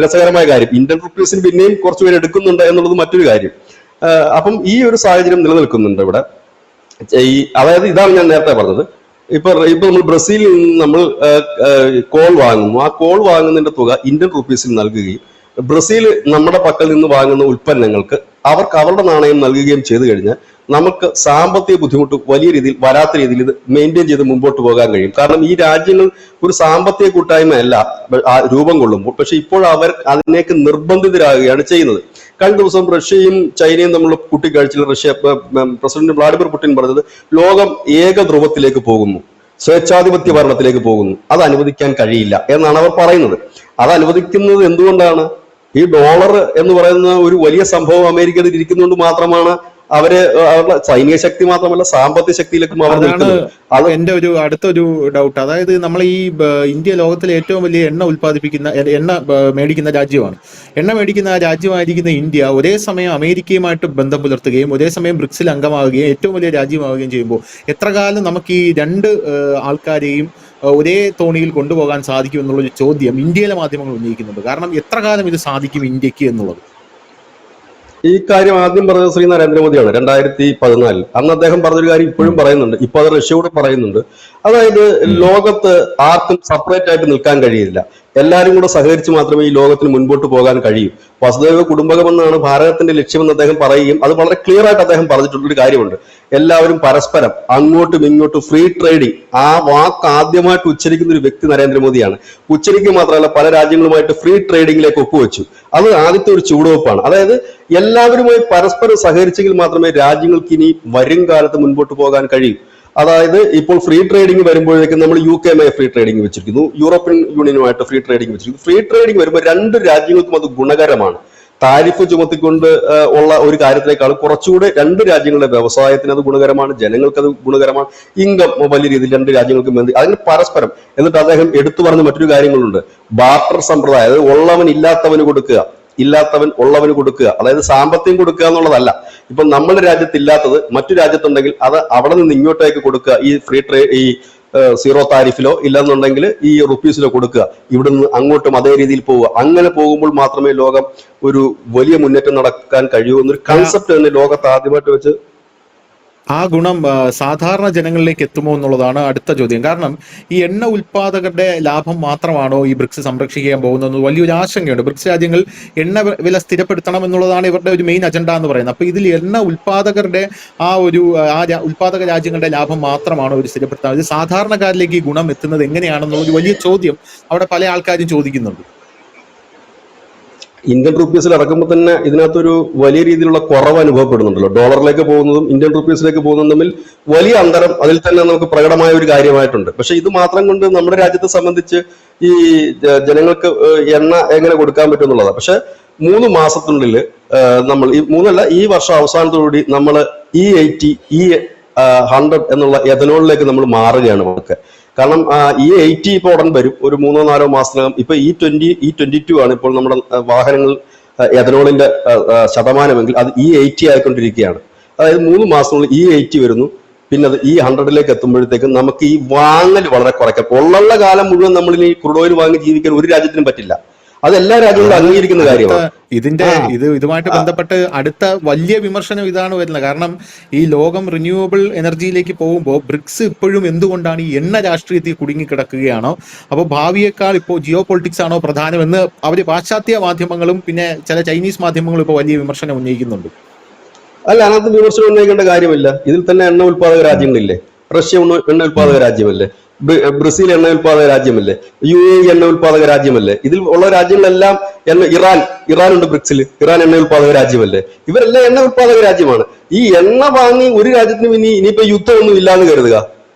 രസകരമായ കാര്യം. ഇന്ത്യൻ റുപ്പീസിന് പിന്നെയും കുറച്ചുപേര് എടുക്കുന്നുണ്ട് എന്നുള്ളത് മറ്റൊരു കാര്യം. അപ്പം ഈ ഒരു സാഹചര്യം നിലനിൽക്കുന്നുണ്ട് ഇവിടെ. അതായത് ഇതാണ് ഞാൻ നേരത്തെ പറഞ്ഞത്. ഇപ്പൊ നമ്മൾ ബ്രസീലിൽ നിന്ന് നമ്മൾ കോൾ വാങ്ങുന്നു. ആ കോൾ വാങ്ങുന്നതിന്റെ തുക ഇന്ത്യൻ റുപ്പീസിൽ നൽകുകയും ബ്രസീൽ നമ്മുടെ പക്കൽ നിന്ന് വാങ്ങുന്ന ഉൽപ്പന്നങ്ങൾക്ക് അവർക്ക് അവരുടെ നാണയം നൽകുകയും ചെയ്തു കഴിഞ്ഞാൽ നമുക്ക് സാമ്പത്തിക ബുദ്ധിമുട്ട് വലിയ രീതിയിൽ വരാത്ത രീതിയിൽ ഇത് മെയിൻറ്റെയിൻ ചെയ്ത് മുമ്പോട്ട് പോകാൻ കഴിയും. കാരണം ഈ രാജ്യങ്ങൾ ഒരു സാമ്പത്തിക കൂട്ടായ്മയല്ല രൂപം കൊള്ളുമ്പോൾ, പക്ഷെ ഇപ്പോൾ അവർ അതിനേക്ക് നിർബന്ധിതരാകുകയാണ് ചെയ്യുന്നത്. കഴിഞ്ഞ ദിവസം റഷ്യയും ചൈനയും തമ്മിലുള്ള കൂട്ടിക്കാഴ്ചയിൽ പ്രസിഡന്റ് വ്ളാഡിമിർ പുടിൻ പറഞ്ഞത് ലോകം ഏക ധ്രുവത്തിലേക്ക് പോകുന്നു, സ്വേച്ഛാധിപത്യ ഭരണത്തിലേക്ക് പോകുന്നു, അത് അനുവദിക്കാൻ കഴിയില്ല എന്നാണ് അവർ പറയുന്നത്. അത് അനുവദിക്കുന്നത് എന്തുകൊണ്ടാണ്? ഈ ഡോളർ എന്ന് പറയുന്ന ഒരു വലിയ സംഭവം അമേരിക്കയിൽ ഇരിക്കുന്നതുകൊണ്ട് മാത്രമാണ് അവര് അവരുടെ സൈനിക ശക്തി മാത്രമല്ല സാമ്പത്തിക ശക്തിയിലേക്കും അവർ അതാണ് നിൽക്കുന്നത്. അത് എന്റെ അടുത്തൊരു ഡൗട്ട്. അതായത് നമ്മൾ ഈ ഇന്ത്യ ലോകത്തിലെ ഏറ്റവും വലിയ എണ്ണ ഉൽപ്പാദിപ്പിക്കുന്ന എണ്ണ മേടിക്കുന്ന രാജ്യമാണ്. എണ്ണ മേടിക്കുന്ന രാജ്യമായിരിക്കുന്ന ഇന്ത്യ ഒരേ സമയം അമേരിക്കയുമായിട്ട് ബന്ധം പുലർത്തുകയും ഒരേ സമയം ബ്രിക്സിൽ അംഗമാവുകയും ഏറ്റവും വലിയ രാജ്യമാവുകയും ചെയ്യുമ്പോൾ എത്ര കാലം നമുക്ക് ഈ രണ്ട് ആൾക്കാരെയും ഒരേ തോണിയിൽ കൊണ്ടുപോകാൻ സാധിക്കും എന്നുള്ളൊരു ചോദ്യം ഇന്ത്യയിലെ മാധ്യമങ്ങൾ ഉന്നയിക്കുന്നുണ്ട്. കാരണം എത്ര കാലം ഇത് സാധിക്കും ഇന്ത്യക്ക് എന്നുള്ളത്. ഈ കാര്യം ആദ്യം പറഞ്ഞത് ശ്രീ നരേന്ദ്രമോദിയാണ് 2014. അന്ന് അദ്ദേഹം പറഞ്ഞൊരു കാര്യം ഇപ്പോഴും പറയുന്നുണ്ട്, ഇപ്പൊ അത് റഷ്യയോട് പറയുന്നുണ്ട്. അതായത് ലോകത്ത് ആർക്കും സെപ്പറേറ്റ് ആയിട്ട് നിൽക്കാൻ കഴിയില്ല, എല്ലാവരും കൂടെ സഹകരിച്ച് മാത്രമേ ഈ ലോകത്തിന് മുൻപോട്ട് പോകാൻ കഴിയൂ. വസുദൈവ കുടുംബകം എന്നാണ് ഭാരതത്തിന്റെ ലക്ഷ്യമെന്ന് അദ്ദേഹം പറയുകയും അത് വളരെ ക്ലിയർ ആയിട്ട് അദ്ദേഹം പറഞ്ഞിട്ടുള്ളൊരു കാര്യമുണ്ട്. എല്ലാവരും പരസ്പരം അങ്ങോട്ടും ഇങ്ങോട്ടും ഫ്രീ ട്രേഡിംഗ്, ആ വാക്ക് ആദ്യമായിട്ട് ഉച്ചരിക്കുന്ന ഒരു വ്യക്തി നരേന്ദ്രമോദിയാണ്. ഉച്ചരിക്കുക മാത്രമല്ല പല രാജ്യങ്ങളുമായിട്ട് ഫ്രീ ട്രേഡിംഗിലേക്ക് ഒപ്പുവെച്ചു. അത് ആദ്യത്തെ ഒരു ചുവടുവെപ്പാണ്. അതായത് എല്ലാവരുമായി പരസ്പരം സഹകരിച്ചെങ്കിൽ മാത്രമേ രാജ്യങ്ങൾക്ക് ഇനി വരും കാലത്ത് മുൻപോട്ട് പോകാൻ കഴിയൂ. അതായത് ഇപ്പോൾ ഫ്രീ ട്രേഡിംഗ് വരുമ്പോഴേക്കും നമ്മൾ UK ഫ്രീ ട്രേഡിംഗ് വെച്ചിരിക്കുന്നു, യൂറോപ്യൻ യൂണിയനുമായിട്ട് ഫ്രീ ട്രേഡിംഗ് വെച്ചിരിക്കുന്നു. ഫ്രീ ട്രേഡിംഗ് വരുമ്പോൾ രണ്ട് രാജ്യങ്ങൾക്കും അത് ഗുണകരമാണ്. താരിഫ് ചുമത്തിക്കൊണ്ട് ഉള്ള ഒരു കാര്യത്തിലേക്കാൾ കുറച്ചുകൂടെ രണ്ട് രാജ്യങ്ങളുടെ വ്യവസായത്തിന് അത് ഗുണകരമാണ്, ജനങ്ങൾക്ക് അത് ഗുണകരമാണ്, ഇൻകം വലിയ രീതിയിൽ രണ്ട് രാജ്യങ്ങൾക്കും ബന്ധം അതിന് പരസ്പരം. എന്നിട്ട് അദ്ദേഹം എടുത്തു പറഞ്ഞ മറ്റൊരു കാര്യങ്ങളുണ്ട്, ബാർട്ടർ സമ്പ്രദായം. അതായത് ഉള്ളവൻ ഇല്ലാത്തവന് കൊടുക്കുക, ഇല്ലാത്തവൻ ഉള്ളവന് കൊടുക്കുക. അതായത് സാമ്പത്തികം കൊടുക്കുക എന്നുള്ളതല്ല. ഇപ്പൊ നമ്മുടെ രാജ്യത്ത് ഇല്ലാത്തത് മറ്റു രാജ്യത്തുണ്ടെങ്കിൽ അത് അവിടെ നിന്ന് ഇങ്ങോട്ടേക്ക് കൊടുക്കുക, ഈ ഫ്രീ ട്രേഡ് ഈ സീറോ താരിഫിലോ ഇല്ലെന്നുണ്ടെങ്കിൽ ഈ റുപ്പീസിലോ കൊടുക്കുക, ഇവിടുന്ന് അങ്ങോട്ടും അതേ രീതിയിൽ പോവുക. അങ്ങനെ പോകുമ്പോൾ മാത്രമേ ലോകം ഒരു വലിയ മുന്നേറ്റം നടക്കാൻ കഴിയൂ എന്നൊരു കൺസെപ്റ്റ് തന്നെ ലോകത്ത് ആദ്യമായിട്ട് വെച്ച് ആ ഗുണം സാധാരണ ജനങ്ങളിലേക്ക് എത്തുമോ എന്നുള്ളതാണ് അടുത്ത ചോദ്യം. കാരണം ഈ എണ്ണ ഉൽപാദകരുടെ ലാഭം മാത്രമാണോ ഈ ബ്രിക്സ് സംരക്ഷിക്കാൻ പോകുന്നത് വലിയൊരു ആശങ്കയുണ്ട്. ബ്രിക്സ് രാജ്യങ്ങൾ എണ്ണ വില സ്ഥിരപ്പെടുത്തണം എന്നുള്ളതാണ് ഇവരുടെ ഒരു മെയിൻ അജണ്ട എന്ന് പറയുന്നത്. അപ്പൊ ഇതിൽ എണ്ണ ഉൽപാദകരുടെ ഉൽപാദക രാജ്യങ്ങളുടെ ലാഭം മാത്രമാണോ ഇവർ സ്ഥിരപ്പെടുത്തുന്നത്? ഇത് സാധാരണക്കാരിലേക്ക് ഈ ഗുണം എത്തുന്നത് എങ്ങനെയാണെന്നുള്ളൊരു വലിയ ചോദ്യം അവിടെ പല ആൾക്കാരും ചോദിക്കുന്നുണ്ട്. ഇന്ത്യൻ റുപ്പീസിൽ ഇറക്കുമ്പോൾ തന്നെ ഇതിനകത്തൊരു വലിയ രീതിയിലുള്ള കുറവ് അനുഭവപ്പെടുന്നുണ്ടല്ലോ. ഡോളറിലേക്ക് പോകുന്നതും ഇന്ത്യൻ റുപ്പീസിലേക്ക് പോകുന്നതും തമ്മിൽ വലിയ അന്തരം അതിൽ തന്നെ നമുക്ക് പ്രകടമായ ഒരു കാര്യമായിട്ടുണ്ട്. പക്ഷെ ഇത് മാത്രം കൊണ്ട് നമ്മുടെ രാജ്യത്തെ സംബന്ധിച്ച് ഈ ജനങ്ങൾക്ക് എണ്ണ എങ്ങനെ കൊടുക്കാൻ പറ്റും എന്നുള്ളതാണ്. പക്ഷെ 3 മാസത്തിനുള്ളിൽ നമ്മൾ ഈ വർഷം അവസാനത്തോടുകൂടി നമ്മൾ E80 E100 എന്നുള്ള എഥനോളിലേക്ക് നമ്മൾ മാറുകയാണ് നമുക്ക്. കാരണം E80 ഇപ്പോൾ ഉടൻ വരും, ഒരു 3-4 മാസത്തിനകം. ഇപ്പൊ E22 ആണ് ഇപ്പോൾ നമ്മുടെ വാഹനങ്ങൾ എഥനോളിന്റെ ശതമാനമെങ്കിൽ അത് E80 ആയിക്കൊണ്ടിരിക്കുകയാണ്. അതായത് 3 മാസത്തിനുള്ളിൽ E80 വരുന്നു, പിന്നെ അത് E100ലേക്ക് എത്തുമ്പോഴത്തേക്കും നമുക്ക് ഈ വാങ്ങൽ വളരെ കുറയ്ക്കാം. ഉള്ള കാലം മുഴുവൻ നമ്മൾ ഈ ക്രൂഡ് ഓയിൽ വാങ്ങി ജീവിക്കാൻ ഒരു രാജ്യത്തിനും പറ്റില്ല. അത് എല്ലാ രാജ്യങ്ങളും അംഗീകരിക്കുന്ന കാര്യമാണ്. ഇതുമായിട്ട് ബന്ധപ്പെട്ട് അടുത്ത വലിയ വിമർശനം ഇതാണ് വരുന്നത്. കാരണം ഈ ലോകം റിന്യൂവബിൾ എനർജിയിലേക്ക് പോകുമ്പോൾ ബ്രിക്സ് ഇപ്പോഴും എന്തുകൊണ്ടാണ് ഈ എണ്ണ രാഷ്ട്രീയത്തിൽ കുടുങ്ങിക്കിടക്കുകയാണോ, അപ്പോൾ ഭാവിയേക്കാൾ ഇപ്പോൾ ജിയോ പൊളിറ്റിക്സ് ആണോ പ്രധാനമെന്ന് അവർ പാശ്ചാത്യ മാധ്യമങ്ങളും പിന്നെ ചില ചൈനീസ് മാധ്യമങ്ങളും ഇപ്പോൾ വലിയ വിമർശനം ഉന്നയിക്കുന്നുണ്ട്. അല്ല, അതിനകത്ത് വിമർശനം ഉന്നയിക്കേണ്ട കാര്യമില്ല. ഇതിൽ തന്നെ എണ്ണ ഉൽപാദക രാജ്യങ്ങളില്ലേ? റഷ്യ എണ്ണ ഉൽപാദക രാജ്യമല്ലേ? ബ്രസീൽ എണ്ണ ഉൽപാദക രാജ്യമല്ലേ? UAE എണ്ണ ഉൽപാദക രാജ്യമല്ലേ? ഇതിൽ ഉള്ള രാജ്യങ്ങളെല്ലാം ഇറാൻ ഉണ്ട് ബ്രിക്സിൽ, ഇറാൻ എണ്ണ ഉൽപാദക രാജ്യമല്ലേ? ഇവരെല്ലാം എണ്ണ ഉൽപാദക രാജ്യമാണ്. ഈ എണ്ണ വാങ്ങി ഒരു രാജ്യത്തിനും ഇനിയിപ്പോ യുദ്ധമൊന്നും ഇല്ലാന്ന് കരുതുക.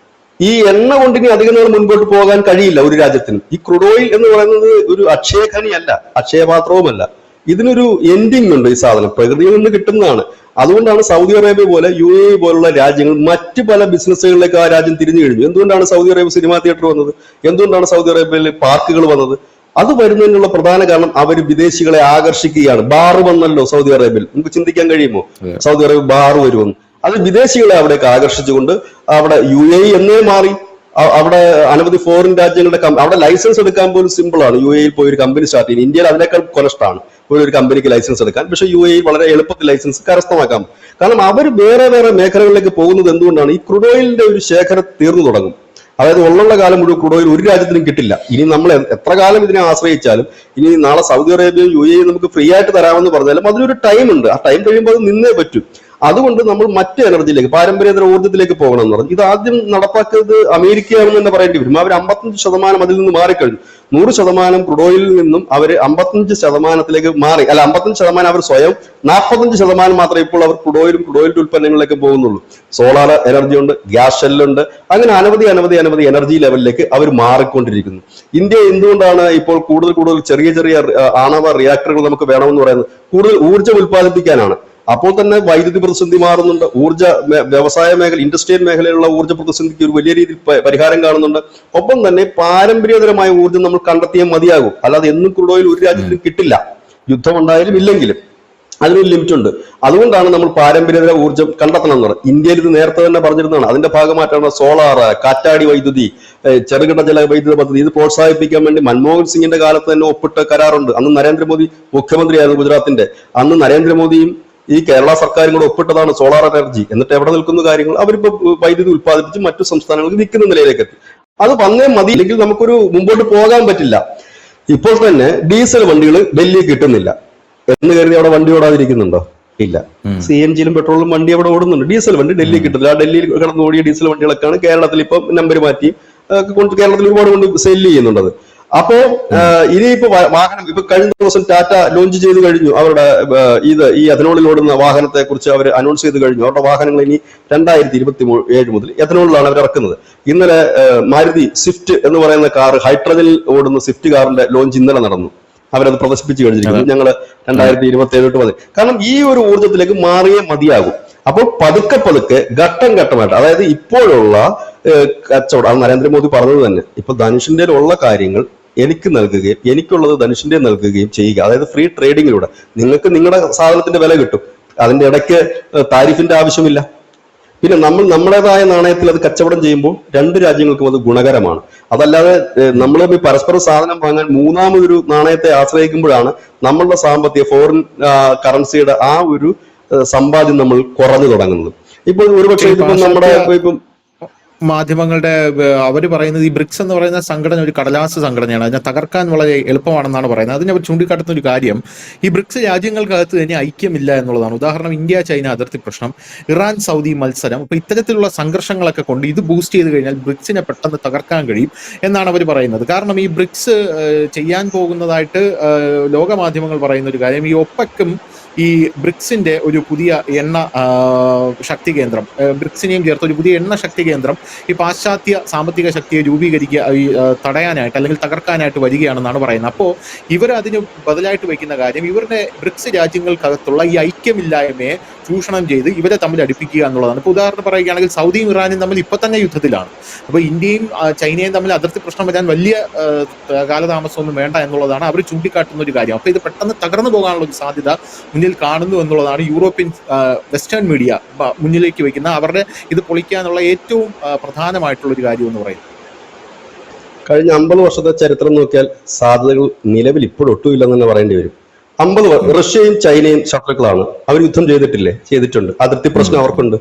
ഈ എണ്ണ കൊണ്ട് ഇനി അധികം നാൾ മുൻപോട്ട് പോകാൻ കഴിയില്ല ഒരു രാജ്യത്തിനും. ഈ ക്രൂഡ് ഓയിൽ എന്ന് പറയുന്നത് ഒരു അക്ഷയഖനിയല്ല, അക്ഷയപാത്രവുമല്ല. ഇതിനൊരു എൻഡിങ് ഉണ്ട്. ഈ സാധനം പ്രകൃതിയിൽ നിന്ന് കിട്ടുന്നതാണ്. അതുകൊണ്ടാണ് സൗദി അറേബ്യ പോലെ UAE പോലുള്ള രാജ്യങ്ങൾ മറ്റ് പല ബിസിനസ്സുകളിലേക്ക് ആ രാജ്യം തിരിഞ്ഞു കഴിഞ്ഞു. എന്തുകൊണ്ടാണ് സൗദി അറേബ്യ സിനിമാ തിയേറ്റർ വന്നത്? എന്തുകൊണ്ടാണ് സൗദി അറേബ്യയിൽ പാർക്കുകൾ വന്നത്? അത് വരുന്നതിനുള്ള പ്രധാന കാരണം അവർ വിദേശികളെ ആകർഷിക്കുകയാണ്. ബാറ് വന്നല്ലോ സൗദി അറേബ്യയിൽ. നമുക്ക് ചിന്തിക്കാൻ കഴിയുമോ സൗദി അറേബ്യ ബാറ് വരുമെന്ന്? അത് വിദേശികളെ അവിടേക്ക് ആകർഷിച്ചുകൊണ്ട് അവിടെ UAE എന്നേ മാറി. അവിടെ അനവധി ഫോറിൻ രാജ്യങ്ങളുടെ അവിടെ ലൈസൻസ് എടുക്കാൻ പോലും സിമ്പിൾ ആണ്. UAE പോയി ഒരു കമ്പനി സ്റ്റാർട്ട് ചെയ്യുന്നത് ഇന്ത്യയിൽ അതിനേക്കാൾ കൊലസ്റ്റാണ് ഒരു കമ്പനിക്ക് ലൈസൻസ് എടുക്കാൻ. പക്ഷെ UAE വളരെ എളുപ്പത്തിൽ ലൈസൻസ് കരസ്ഥമാക്കാം. കാരണം അവർ വേറെ മേഖലകളിലേക്ക് പോകുന്നത് എന്തുകൊണ്ടാണ്? ഈ ക്രൂഡ് ഓയിലിന്റെ ഒരു ശേഖരം തീർന്നു തുടങ്ങും. അതായത് ഉള്ള കാലം മുഴുവൻ ക്രൂഡ് ഓയിൽ ഒരു രാജ്യത്തിനും കിട്ടില്ല. ഇനി നമ്മൾ എത്ര കാലം ഇതിനെ ആശ്രയിച്ചാലും, ഇനി നാളെ സൗദി അറേബ്യയും UAE നമുക്ക് ഫ്രീ ആയിട്ട് തരാമെന്ന് പറഞ്ഞാലും അതിനൊരു ടൈം ഉണ്ട്. ആ ടൈം കഴിയുമ്പോൾ അത് നിന്നേ പറ്റും. അതുകൊണ്ട് നമ്മൾ മറ്റ് എനർജിയിലേക്ക്, പാരമ്പര്യേതര ഊർജ്ജത്തിലേക്ക് പോകണം എന്ന് പറഞ്ഞു. ഇത് ആദ്യം നടപ്പാക്കിയത് അമേരിക്കയാണെന്ന് തന്നെ പറയേണ്ടി വരും. അവർ 55% അതിൽ നിന്ന് മാറിക്കഴിഞ്ഞു. 100% ക്രൂഡ് ഓയിലിൽ നിന്നും അവർ 55%ത്തിലേക്ക് മാറി. അല്ല, 55% അവർ സ്വയം, 45% മാത്രമേ ഇപ്പോൾ അവർ ക്രൂഡ് ഓയിലിന്റെ ഉൽപ്പന്നങ്ങളിലേക്ക് പോകുന്നുള്ളൂ. സോളാർ എനർജി ഉണ്ട്, ഗ്യാസ് ഷെല്ലുണ്ട്, അങ്ങനെ അനവധി എനർജി ലെവലിലേക്ക് അവർ മാറിക്കൊണ്ടിരിക്കുന്നു. ഇന്ത്യ എന്തുകൊണ്ടാണ് ഇപ്പോൾ കൂടുതൽ ചെറിയ ആണവ റിയാക്ടറുകൾ നമുക്ക് വേണമെന്ന് പറയുന്നത്? കൂടുതൽ ഊർജ്ജം ഉൽപ്പാദിപ്പിക്കാനാണ്. അപ്പോൾ തന്നെ വൈദ്യുതി പ്രതിസന്ധി മാറുന്നുണ്ട്. വ്യവസായ മേഖല, ഇൻഡസ്ട്രിയൽ മേഖലയിലുള്ള ഊർജ്ജ പ്രതിസന്ധിക്ക് ഒരു വലിയ രീതിയിൽ പരിഹാരം കാണുന്നുണ്ട്. ഒപ്പം തന്നെ പാരമ്പര്യപരമായ ഊർജ്ജം നമ്മൾ കണ്ടെത്തിയേ മതിയാകും. അല്ലാതെ എന്നും ക്രൂഡ് ഓയിൽ ഒരു രാജ്യത്തിനും കിട്ടില്ല, യുദ്ധം ഉണ്ടായാലും ഇല്ലെങ്കിലും. അതിനൊരു ലിമിറ്റ് ഉണ്ട്. അതുകൊണ്ടാണ് നമ്മൾ പാരമ്പര്യേതര ഊർജ്ജം കണ്ടെത്തണം എന്ന് പറയുന്നത്. ഇന്ത്യയിൽ ഇത് നേരത്തെ തന്നെ പറഞ്ഞിരുന്നതാണ്. അതിന്റെ ഭാഗമായിട്ടാണ് സോളാർ, കാറ്റാടി വൈദ്യുതി, ചെറുകിട ജല വൈദ്യുത പദ്ധതി ഇത് പ്രോത്സാഹിപ്പിക്കാൻ വേണ്ടി മൻമോഹൻ സിംഗിന്റെ കാലത്ത് തന്നെ ഒപ്പിട്ട കരാറുണ്ട്. അന്ന് നരേന്ദ്രമോദി മുഖ്യമന്ത്രിയായിരുന്നു ഗുജറാത്തിന്റെ. അന്ന് നരേന്ദ്രമോദിയും ഈ കേരള സർക്കാരും കൂടെ ഒപ്പിട്ടതാണ് സോളാർ എനർജി. എന്നിട്ട് എവിടെ നിൽക്കുന്ന കാര്യങ്ങൾ അവരിപ്പോ വൈദ്യുതി ഉത്പാദിപ്പിച്ച് മറ്റു സംസ്ഥാനങ്ങൾക്ക് വിൽക്കുന്ന നിലയിലേക്ക് എത്തി. അത് വന്നേ മതി, ഇല്ലെങ്കിൽ നമുക്കൊരു മുമ്പോട്ട് പോകാൻ പറ്റില്ല. ഇപ്പോൾ തന്നെ ഡീസൽ വണ്ടികൾ ഡൽഹി കിട്ടുന്നില്ല എന്ന് കരുതി അവിടെ വണ്ടി ഓടാതിരിക്കുന്നുണ്ടോ? ഇല്ല. CNG യിലും പെട്രോളും വണ്ടി അവിടെ ഓടുന്നുണ്ട്. ഡീസൽ വണ്ടി ഡൽഹി കിട്ടുന്നില്ല. ആ ഡൽഹിയിൽ കിടന്ന് ഓടിയ ഡീസൽ വണ്ടികളൊക്കെയാണ് കേരളത്തിൽ ഇപ്പം നമ്പർ മാറ്റി കേരളത്തിൽ ഒരുപാട് വണ്ടി സെല് ചെയ്യുന്നുണ്ടത്. അപ്പോ ഇനിയിപ്പോ വാഹനം ഇപ്പൊ കഴിഞ്ഞ ദിവസം ടാറ്റ ലോഞ്ച് ചെയ്ത് കഴിഞ്ഞു. അവരുടെ ഈ എഥനോളിൽ ഓടുന്ന വാഹനത്തെ കുറിച്ച് അവർ അനൗൺസ് ചെയ്ത് കഴിഞ്ഞു. അവരുടെ വാഹനങ്ങൾ ഇനി 2027 മുതൽ എഥനോളിലാണ് അവർ ഇറക്കുന്നത്. ഇന്നലെ മാരുതി സ്വിഫ്റ്റ് എന്ന് പറയുന്ന കാർ, ഹൈഡ്രജനിൽ ഓടുന്ന സ്വിഫ്റ്റ് കാറിന്റെ ലോഞ്ച് ഇന്നലെ നടന്നു. അവരത് പ്രദർശിപ്പിച്ചു കഴിഞ്ഞിരിക്കുന്നു. ഞങ്ങള് 2027 മതി. കാരണം ഈ ഒരു ഊർജ്ജത്തിലേക്ക് മാറിയേ മതിയാകും. അപ്പോൾ പതുക്കെ ഘട്ടം ഘട്ടമായിട്ട്, അതായത് ഇപ്പോഴുള്ള കച്ചവടം, അത് നരേന്ദ്രമോദി പറഞ്ഞത് തന്നെ, ഇപ്പൊ ധനുഷിന്റെ ഉള്ള കാര്യങ്ങൾ എനിക്ക് നൽകുകയും എനിക്കുള്ളത് ധനുഷിന്റെ നൽകുകയും ചെയ്യുക. അതായത് ഫ്രീ ട്രേഡിങ്ങിലൂടെ നിങ്ങൾക്ക് നിങ്ങളുടെ സാധനത്തിന്റെ വില കിട്ടും. അതിന്റെ ഇടയ്ക്ക് താരിഫിന്റെ ആവശ്യമില്ല. പിന്നെ നമ്മുടേതായ നാണയത്തിൽ അത് കച്ചവടം ചെയ്യുമ്പോൾ രണ്ട് രാജ്യങ്ങൾക്കും അത് ഗുണകരമാണ്. അതല്ലാതെ നമ്മൾ പരസ്പരം സാധനം വാങ്ങാൻ മൂന്നാമതൊരു നാണയത്തെ ആശ്രയിക്കുമ്പോഴാണ് നമ്മളുടെ സാമ്പത്തിക ഫോറിൻ കറൻസിയുടെ ആ ഒരു സമ്പാദ്യം നമ്മൾ കുറഞ്ഞു തുടങ്ങുന്നത്. ഇപ്പോൾ ഒരുപക്ഷെ ഇതിപ്പോ നമ്മുടെ ഇപ്പം മാധ്യമങ്ങളുടെ അവർ പറയുന്നത് ഈ ബ്രിക്സ് എന്ന് പറയുന്ന സംഘടന ഒരു കടലാസ് സംഘടനയാണ്, അതിനെ തകർക്കാൻ വളരെ എളുപ്പമാണെന്നാണ് പറയുന്നത്. അതിനെ അവർ ചൂണ്ടിക്കാട്ടുന്ന ഒരു കാര്യം ഈ ബ്രിക്സ് രാജ്യങ്ങൾക്കകത്ത് തന്നെ ഐക്യമില്ല എന്നുള്ളതാണ്. ഉദാഹരണം ഇന്ത്യ ചൈന അതിർത്തി പ്രശ്നം, ഇറാൻ സൗദി മത്സരം. അപ്പൊ ഇത്തരത്തിലുള്ള സംഘർഷങ്ങളൊക്കെ കൊണ്ട് ഇത് ബൂസ്റ്റ് ചെയ്ത് കഴിഞ്ഞാൽ ബ്രിക്സിനെ പെട്ടെന്ന് തകർക്കാൻ കഴിയും എന്നാണ് അവർ പറയുന്നത്. കാരണം ഈ ബ്രിക്സ് ചെയ്യാൻ പോകുന്നതായിട്ട് ലോകമാധ്യമങ്ങൾ പറയുന്ന ഒരു കാര്യം, ഈ ഒപ്പക്കും ഈ ബ്രിക്സിന്റെ ഒരു പുതിയ എണ്ണ ശക്തി കേന്ദ്രം, ബ്രിക്സിനെയും ചേർത്ത് ഒരു പുതിയ എണ്ണ ശക്തി കേന്ദ്രം ഈ പാശ്ചാത്യ സാമ്പത്തിക ശക്തിയെ രൂപീകരിക്കുക, ഈ തടയാനായിട്ട് അല്ലെങ്കിൽ തകർക്കാനായിട്ട് വരികയാണെന്നാണ് പറയുന്നത്. അപ്പോൾ ഇവർ അതിന് ബദലായിട്ട് വയ്ക്കുന്ന കാര്യം, ഇവരുടെ ബ്രിക്സ് രാജ്യങ്ങൾക്കകത്തുള്ള ഈ ഐക്യമില്ലായ്മയെ ചൂഷണം ചെയ്ത് ഇവരെ തമ്മിൽ അടുപ്പിക്കുക എന്നുള്ളതാണ്. ഇപ്പോൾ ഉദാഹരണം പറയുകയാണെങ്കിൽ സൗദിയും ഇറാനും തമ്മിൽ ഇപ്പൊ തന്നെ യുദ്ധത്തിലാണ്. അപ്പോൾ ഇന്ത്യയും ചൈനയും തമ്മിൽ അതിർത്തി പ്രശ്നം വരാൻ വലിയ കാലതാമസമൊന്നും വേണ്ട എന്നുള്ളതാണ് അവർ ചൂണ്ടിക്കാട്ടുന്ന ഒരു കാര്യം. അപ്പോൾ ഇത് പെട്ടെന്ന് തകർന്നു പോകാനുള്ള ഒരു സാധ്യത മുന്നിൽ കാണുന്നു എന്നുള്ളതാണ് യൂറോപ്യൻ വെസ്റ്റേൺ മീഡിയ മുന്നിലേക്ക് വയ്ക്കുന്ന അവരുടെ ഇത് പൊളിക്കാനുള്ള ഏറ്റവും പ്രധാനമായിട്ടുള്ള ഒരു കാര്യം എന്ന് പറയുന്നത്. കഴിഞ്ഞ 50 വർഷത്തെ ചരിത്രം നോക്കിയാൽ സാധ്യതകൾ നിലവിൽ ഇപ്പോഴും ഒട്ടുമില്ലെന്ന് തന്നെ പറയേണ്ടി വരും. 50 റഷ്യയും ചൈനയും ശത്രുക്കളാണ്. അവർ യുദ്ധം ചെയ്തിട്ടില്ലേ? ചെയ്തിട്ടുണ്ട്. അതിർത്തി പ്രശ്നം അവർക്കുണ്ട്.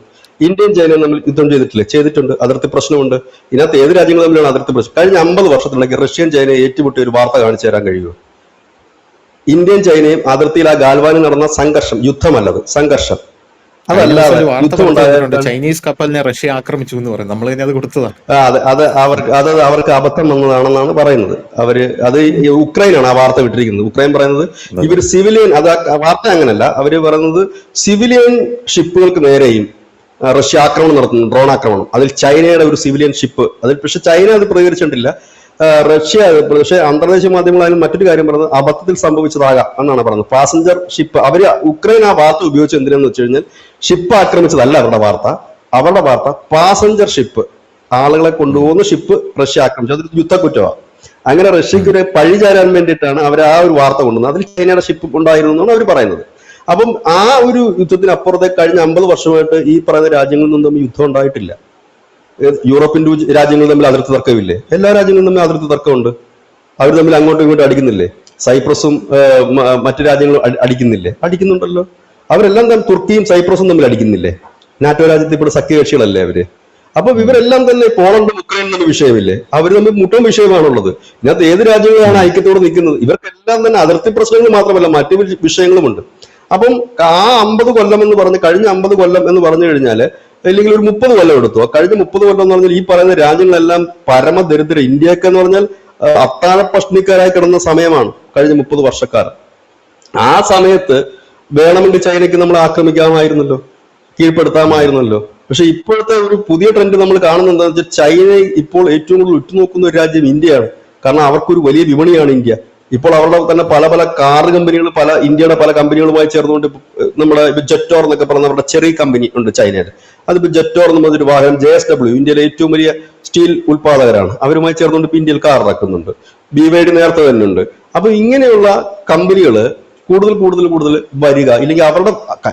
ഇന്ത്യയും ചൈനയും തമ്മിൽ യുദ്ധം ചെയ്തിട്ടില്ലേ? ചെയ്തിട്ടുണ്ട്. അതിർത്തി പ്രശ്നമുണ്ട്. ഇതിനകത്ത് ഏത് രാജ്യങ്ങൾ തമ്മിലാണ് അതിർത്തി പ്രശ്നം? കഴിഞ്ഞ 50 വർഷത്തിലേക്ക് റഷ്യയും ചൈനയും ഏറ്റുമുട്ടിയ ഒരു വാർത്ത കാണിച്ചു തരാൻ കഴിയുമോ? ഇന്ത്യയും ചൈനയും അതിർത്തിയിൽ ആ ഗാൽവാനിൽ നടന്ന സംഘർഷം, യുദ്ധമല്ലത്, സംഘർഷം. അതല്ലാതെ ചൈനീസ് കപ്പലിനെ റഷ്യ ആക്രമിച്ചു എന്ന് പറയും, നമ്മൾ തന്നെ അത് കൊടുത്തതാണ്. അത് അവർക്ക് അബദ്ധം വന്നതാണെന്നാണ് പറയുന്നത്. അത് ഉക്രൈനാണ് ആ വാർത്ത വിട്ടിരിക്കുന്നത്. ഉക്രൈൻ പറയുന്നത് ഇവർ സിവിലിയൻ, അത് വാർത്ത അങ്ങനല്ല, അവര് പറയുന്നത് സിവിലിയൻ ഷിപ്പുകൾക്ക് നേരെയും റഷ്യ ആക്രമണം നടത്തുന്നു, ഡ്രോൺ ആക്രമണം. അതിൽ ചൈനയുടെ ഒരു സിവിലിയൻ ഷിപ്പ്, അതിൽ പക്ഷെ ചൈന അത് പ്രതികരിച്ചിട്ടില്ല. പക്ഷേ അന്തർദേശീയ മാധ്യമങ്ങളായാലും മറ്റൊരു കാര്യം പറയുന്നത് അബദ്ധത്തിൽ സംഭവിച്ചതാകാം എന്നാണ് പറയുന്നത്. പാസഞ്ചർ ഷിപ്പ്, ഉക്രൈൻ ആ വാർത്ത ഉപയോഗിച്ച് എന്തിനാന്ന് വെച്ച് കഴിഞ്ഞാൽ ഷിപ്പ് ആക്രമിച്ചതല്ല അവരുടെ വാർത്ത. അവരുടെ വാർത്ത പാസഞ്ചർ ഷിപ്പ്, ആളുകളെ കൊണ്ടുപോകുന്ന ഷിപ്പ് റഷ്യ ആക്രമിച്ചു, അതൊരു യുദ്ധക്കുറ്റമാണ്. അങ്ങനെ റഷ്യക്ക് ഒരു പഴി ചാരാൻ വേണ്ടിയിട്ടാണ് അവർ ആ ഒരു വാർത്ത കൊണ്ടുവന്നത്. അതിൽ ചൈനയുടെ ഷിപ്പ് ഉണ്ടായിരുന്നു എന്നാണ് അവർ പറയുന്നത്. അപ്പം ആ ഒരു യുദ്ധത്തിനപ്പുറത്തെ കഴിഞ്ഞ 50 വർഷമായിട്ട് ഈ പറയുന്ന രാജ്യങ്ങളിൽ നിന്നും യുദ്ധം ഉണ്ടായിട്ടില്ല. യൂറോപ്യൻ രാജ്യങ്ങൾ തമ്മിൽ അതിർത്തി തർക്കമില്ലേ? എല്ലാ രാജ്യങ്ങളും തമ്മിൽ അതിർത്തി തർക്കമുണ്ട്. അവർ തമ്മിൽ അങ്ങോട്ടും ഇങ്ങോട്ടും അടിക്കുന്നില്ലേ? സൈപ്രസും മറ്റു രാജ്യങ്ങളും അടിക്കുന്നില്ലേ? അടിക്കുന്നുണ്ടല്ലോ. അവരെല്ലാം തന്നെ തുർക്കിയും സൈപ്രസും തമ്മിൽ അടിക്കുന്നില്ലേ? നാറ്റോ രാജ്യത്തിൽ ഇപ്പോൾ സഖ്യകക്ഷികളല്ലേ അവര്? അപ്പൊ ഇവരെല്ലാം തന്നെ പോളണ്ടും ഉക്രൈനും തമ്മിൽ വിഷയമില്ലേ? അവർ തമ്മിൽ മുട്ടും വിഷയമാണുള്ളത്. ഇതിനകത്ത് ഏത് രാജ്യങ്ങളാണ് ഐക്യത്തോടെ നിൽക്കുന്നത്? ഇവർക്കെല്ലാം തന്നെ അതിർത്തി പ്രശ്നങ്ങൾ മാത്രമല്ല മറ്റു വിഷയങ്ങളുമുണ്ട്. അപ്പം ആ 50 കൊല്ലം എന്ന് പറഞ്ഞ്, കഴിഞ്ഞ 50 കൊല്ലം എന്ന് പറഞ്ഞു കഴിഞ്ഞാല്, അല്ലെങ്കിൽ ഒരു 30 കൊല്ലം എടുത്തു. കഴിഞ്ഞ 30 കൊല്ലം എന്ന് പറഞ്ഞാൽ ഈ പറയുന്ന രാജ്യങ്ങളെല്ലാം പരമദരിദ്ര, ഇന്ത്യയൊക്കെ എന്ന് പറഞ്ഞാൽ അത്താഴ പഷ്ണിക്കാരായി കിടന്ന സമയമാണ് കഴിഞ്ഞ 30 വർഷക്കാലം. ആ സമയത്ത് വേണമെങ്കിൽ ചൈനയ്ക്ക് നമ്മൾ ആക്രമിക്കാമായിരുന്നല്ലോ, കീഴ്പ്പെടുത്താമായിരുന്നല്ലോ. പക്ഷെ ഇപ്പോഴത്തെ ഒരു പുതിയ ട്രെൻഡ് നമ്മൾ കാണുന്നത് എന്താണെന്ന് വെച്ചാൽ ചൈന ഇപ്പോൾ ഏറ്റവും കൂടുതൽ ഉറ്റുനോക്കുന്ന ഒരു രാജ്യം ഇന്ത്യയാണ്. കാരണം അവർക്കൊരു വലിയ വിപണിയാണ് ഇന്ത്യ. ഇപ്പോൾ അവരുടെ തന്നെ പല പല കാർ കമ്പനികൾ പല ഇന്ത്യയുടെ പല കമ്പനികളുമായി ചേർന്നുകൊണ്ട് നമ്മുടെ ജെറ്റോർ എന്നൊക്കെ പറയുന്ന അവരുടെ ചെറിയ കമ്പനി ഉണ്ട് ചൈനയിൽ. അതിപ്പോ ജെറ്റോർ എന്ന് പറഞ്ഞൊരു വാഹനം JSW ഇന്ത്യയിലെ ഏറ്റവും വലിയ സ്റ്റീൽ ഉത്പാദകരാണ്. അവരുമായി ചേർന്നുകൊണ്ട് ഇപ്പൊ ഇന്ത്യയിൽ കാർ ഇറക്കുന്നുണ്ട്. BYD നേരത്തെ തന്നെ ഉണ്ട്. അപ്പൊ ഇങ്ങനെയുള്ള കമ്പനികൾ കൂടുതൽ കൂടുതൽ കൂടുതൽ വരിക, ഇല്ലെങ്കിൽ അവരുടെ,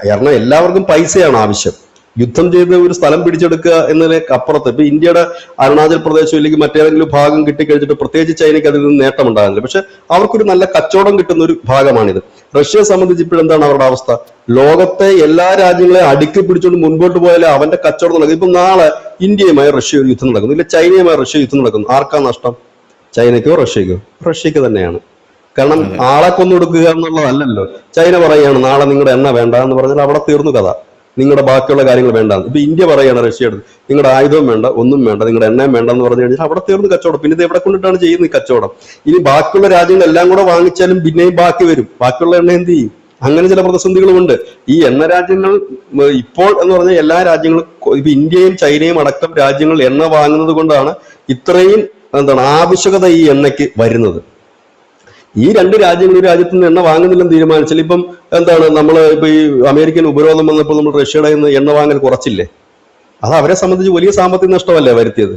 കാരണം എല്ലാവർക്കും പൈസയാണ് ആവശ്യം. യുദ്ധം ചെയ്ത് ഒരു സ്ഥലം പിടിച്ചെടുക്കുക എന്നതിലേക്ക് അപ്പുറത്ത് ഇപ്പൊ ഇന്ത്യയുടെ അരുണാചൽ പ്രദേശം അല്ലെങ്കിൽ മറ്റേതെങ്കിലും ഭാഗം കിട്ടിക്കഴിഞ്ഞിട്ട് പ്രത്യേകിച്ച് ചൈനയ്ക്ക് അതിൽ നിന്ന് നേട്ടം ഉണ്ടാകുന്നില്ല. പക്ഷെ അവർക്കൊരു നല്ല കച്ചവടം കിട്ടുന്ന ഒരു ഭാഗമാണിത്. റഷ്യയെ സംബന്ധിച്ച് ഇപ്പോഴെന്താണ് അവരുടെ അവസ്ഥ? ലോകത്തെ എല്ലാ രാജ്യങ്ങളെയും അടുക്കി പിടിച്ചുകൊണ്ട് മുൻപോട്ട് പോയാലേ അവന്റെ കച്ചവടം നടക്കും. ഇപ്പൊ നാളെ ഇന്ത്യയുമായി റഷ്യ ഒരു യുദ്ധം നടക്കുന്നു, ഇല്ല ചൈനയുമായി റഷ്യ യുദ്ധം നടക്കുന്നു. ആർക്കാ നഷ്ടം? ചൈനയ്ക്കോ റഷ്യക്കോ? റഷ്യക്ക് തന്നെയാണ്. കാരണം ആളെ കൊന്നൊടുക്കുക എന്നുള്ളതല്ലല്ലോ. ചൈന പറയുകയാണ് നാളെ നിങ്ങളുടെ എണ്ണ വേണ്ട എന്ന് പറഞ്ഞാൽ അവിടെ തീർന്നു കഥ, നിങ്ങളുടെ ബാക്കിയുള്ള കാര്യങ്ങൾ വേണ്ട. ഇപ്പൊ ഇന്ത്യ പറയുകയാണ് റഷ്യയോട് നിങ്ങളുടെ ആയുധവും വേണ്ട, ഒന്നും വേണ്ട, നിങ്ങളുടെ എണ്ണയും വേണ്ട എന്ന് പറഞ്ഞു കഴിഞ്ഞാൽ അവിടെ തീർന്നു കച്ചവടം. പിന്നെ ഇത് എവിടെ കൊണ്ടിട്ടാണ് ചെയ്യുന്നത് ഈ കച്ചവടം? ഇനി ബാക്കിയുള്ള രാജ്യങ്ങൾ എല്ലാം കൂടെ വാങ്ങിച്ചാലും പിന്നെയും ബാക്കി വരും. ബാക്കിയുള്ള എണ്ണ എന്ത് ചെയ്യും? അങ്ങനെ ചില പ്രതിസന്ധികളുമുണ്ട്. ഈ എണ്ണ രാജ്യങ്ങൾ ഇപ്പോൾ എന്ന് പറഞ്ഞാൽ എല്ലാ രാജ്യങ്ങളും ഇപ്പൊ ഇന്ത്യയും ചൈനയും അടക്കം രാജ്യങ്ങൾ എണ്ണ വാങ്ങുന്നത് കൊണ്ടാണ് ഇത്രയും ആവശ്യകത ഈ എണ്ണയ്ക്ക് വരുന്നത്. ഈ രണ്ട് രാജ്യങ്ങൾ ഒരു രാജ്യത്ത് നിന്ന് എണ്ണ വാങ്ങുന്നില്ലെന്ന് തീരുമാനിച്ചാൽ ഇപ്പം നമ്മൾ ഇപ്പൊ ഈ അമേരിക്കൻ ഉപരോധം വന്നപ്പോൾ നമ്മൾ റഷ്യയുടെ നിന്ന് എണ്ണ വാങ്ങൽ കുറച്ചില്ലേ? അത് അവരെ സംബന്ധിച്ച് വലിയ സാമ്പത്തിക നഷ്ടമല്ലേ വരുത്തിയത്?